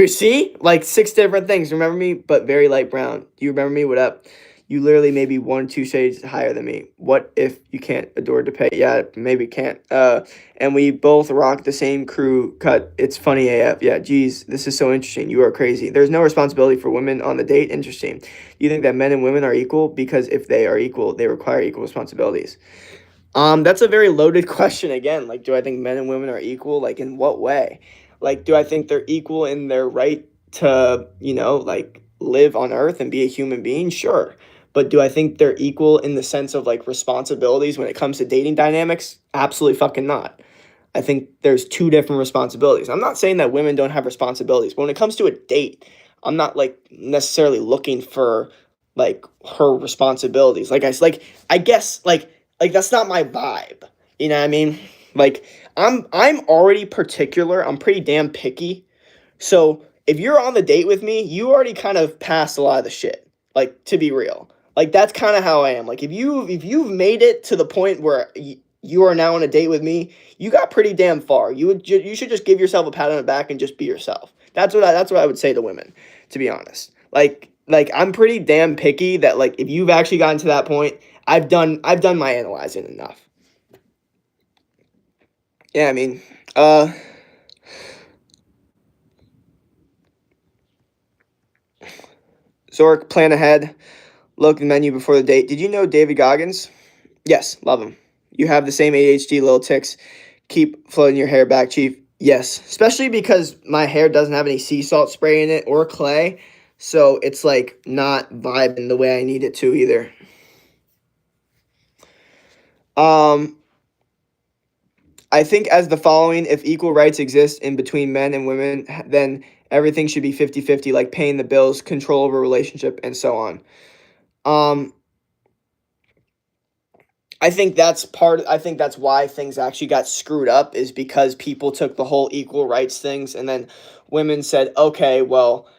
See? Like 6 different things. Remember me? But very light brown. Do you remember me? What up? You literally maybe 1, 2 shades higher than me. What if you can't adore to pay? Yeah, maybe can't. And we both rock the same crew cut. It's funny AF. Yeah, geez, this is so interesting. You are crazy. There's no responsibility for women on the date. Interesting. You think that men and women are equal? Because if they are equal, they require equal responsibilities. That's a very loaded question again. Like, do I think men and women are equal? Like, in what way? Like, do I think they're equal in their right to, like live on earth and be a human being? Sure. But do I think they're equal in the sense of like responsibilities when it comes to dating dynamics? Absolutely fucking not. I think there's 2 different responsibilities. I'm not saying that women don't have responsibilities, but when it comes to a date, I'm not like necessarily looking for like her responsibilities. I guess like that's not my vibe. You know what I mean? Like I'm already particular. I'm pretty damn picky. So if you're on the date with me, you already kind of passed a lot of the shit. Like to be real, like that's kind of how I am. Like if you've made it to the point where you are now on a date with me, you got pretty damn far. You should just give yourself a pat on the back and just be yourself. That's what I would say to women, to be honest. Like I'm pretty damn picky that like if you've actually gotten to that point, I've done my analyzing enough. Yeah, I mean, uh, Zork, plan ahead. Look at the menu before the date. Did you know David Goggins? Yes, love him. You have the same ADHD little ticks. Keep floating your hair back, Chief. Yes, especially because my hair doesn't have any sea salt spray in it or clay, so it's like not vibing the way I need it to either. Um, I think as the following, if equal rights exist in between men and women, then everything should be 50-50, like paying the bills, control over a relationship, and so on. Um, I think that's why things actually got screwed up is because people took the whole equal rights things and then women said, "Okay, well,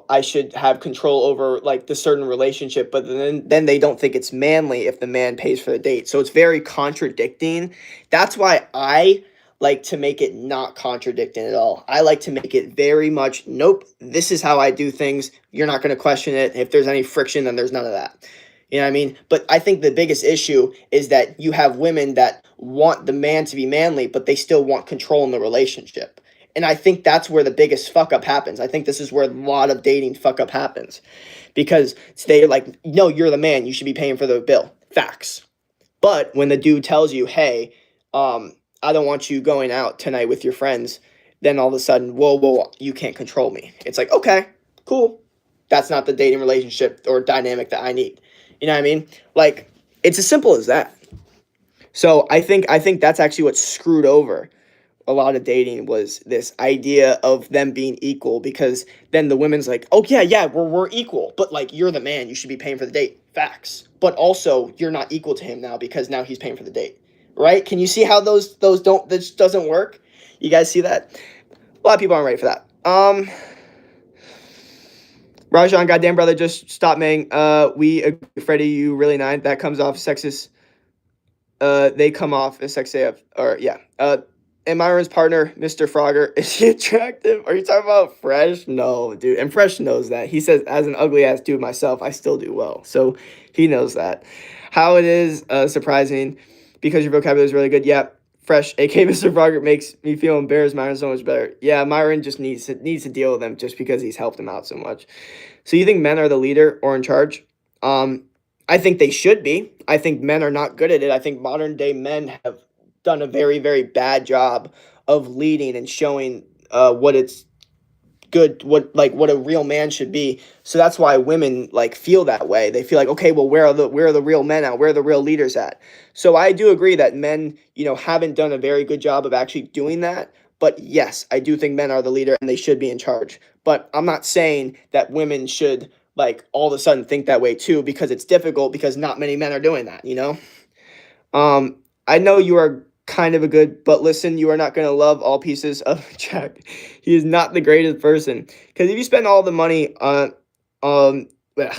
I should have control over like the certain relationship," but then they don't think it's manly if the man pays for the date. So it's very contradicting. That's why I like to make it not contradicting at all. I like to make it very much, nope, this is how I do things. You're not going to question it. If there's any friction, then there's none of that. You know what I mean? But I think the biggest issue is that you have women that want the man to be manly, but they still want control in the relationship. And I think that's where the biggest fuck up happens. I think this is where a lot of dating fuck up happens. Because they're like, no, you're the man. You should be paying for the bill. Facts. But when the dude tells you, hey, I don't want you going out tonight with your friends, then all of a sudden, whoa, whoa, whoa, you can't control me. It's like, okay, cool. That's not the dating relationship or dynamic that I need. You know what I mean? Like, it's as simple as that. So I think that's actually what screwed over a lot of dating was this idea of them being equal because then the women's like, oh yeah, we're equal, but like you're the man, you should be paying for the date. Facts. But also you're not equal to him now because now he's paying for the date. Right? Can you see how this doesn't work? You guys see that? A lot of people aren't ready for that. Rajan, goddamn brother, just stop, man. We agree, Freddie, you really nine. That comes off sexist. They come off as sexy, or yeah. And Myron's partner, Mr. Frogger, is he attractive? Are you talking about Fresh? No, dude. And Fresh knows that. He says, as an ugly ass dude myself, I still do well. So he knows that. How it is surprising because your vocabulary is really good. Yeah, Fresh, aka Mr. Frogger, makes me feel embarrassed. Myron's so much better. Yeah, Myron just needs to deal with him just because he's helped him out so much. So you think men are the leader or in charge? I think they should be. I think men are not good at it. I think modern day men have done a very, very bad job of leading and showing what it's good, what a real man should be. So that's why women like feel that way. They feel like, okay, well, where are the real men at? Where are the real leaders at? So I do agree that men, haven't done a very good job of actually doing that. But yes, I do think men are the leader and they should be in charge. But I'm not saying that women should like all of a sudden think that way too, because it's difficult because not many men are doing that. I know you are kind of a good, but listen, you are not going to love all pieces of Jack. He is not the greatest person because if you spend all the money on, well,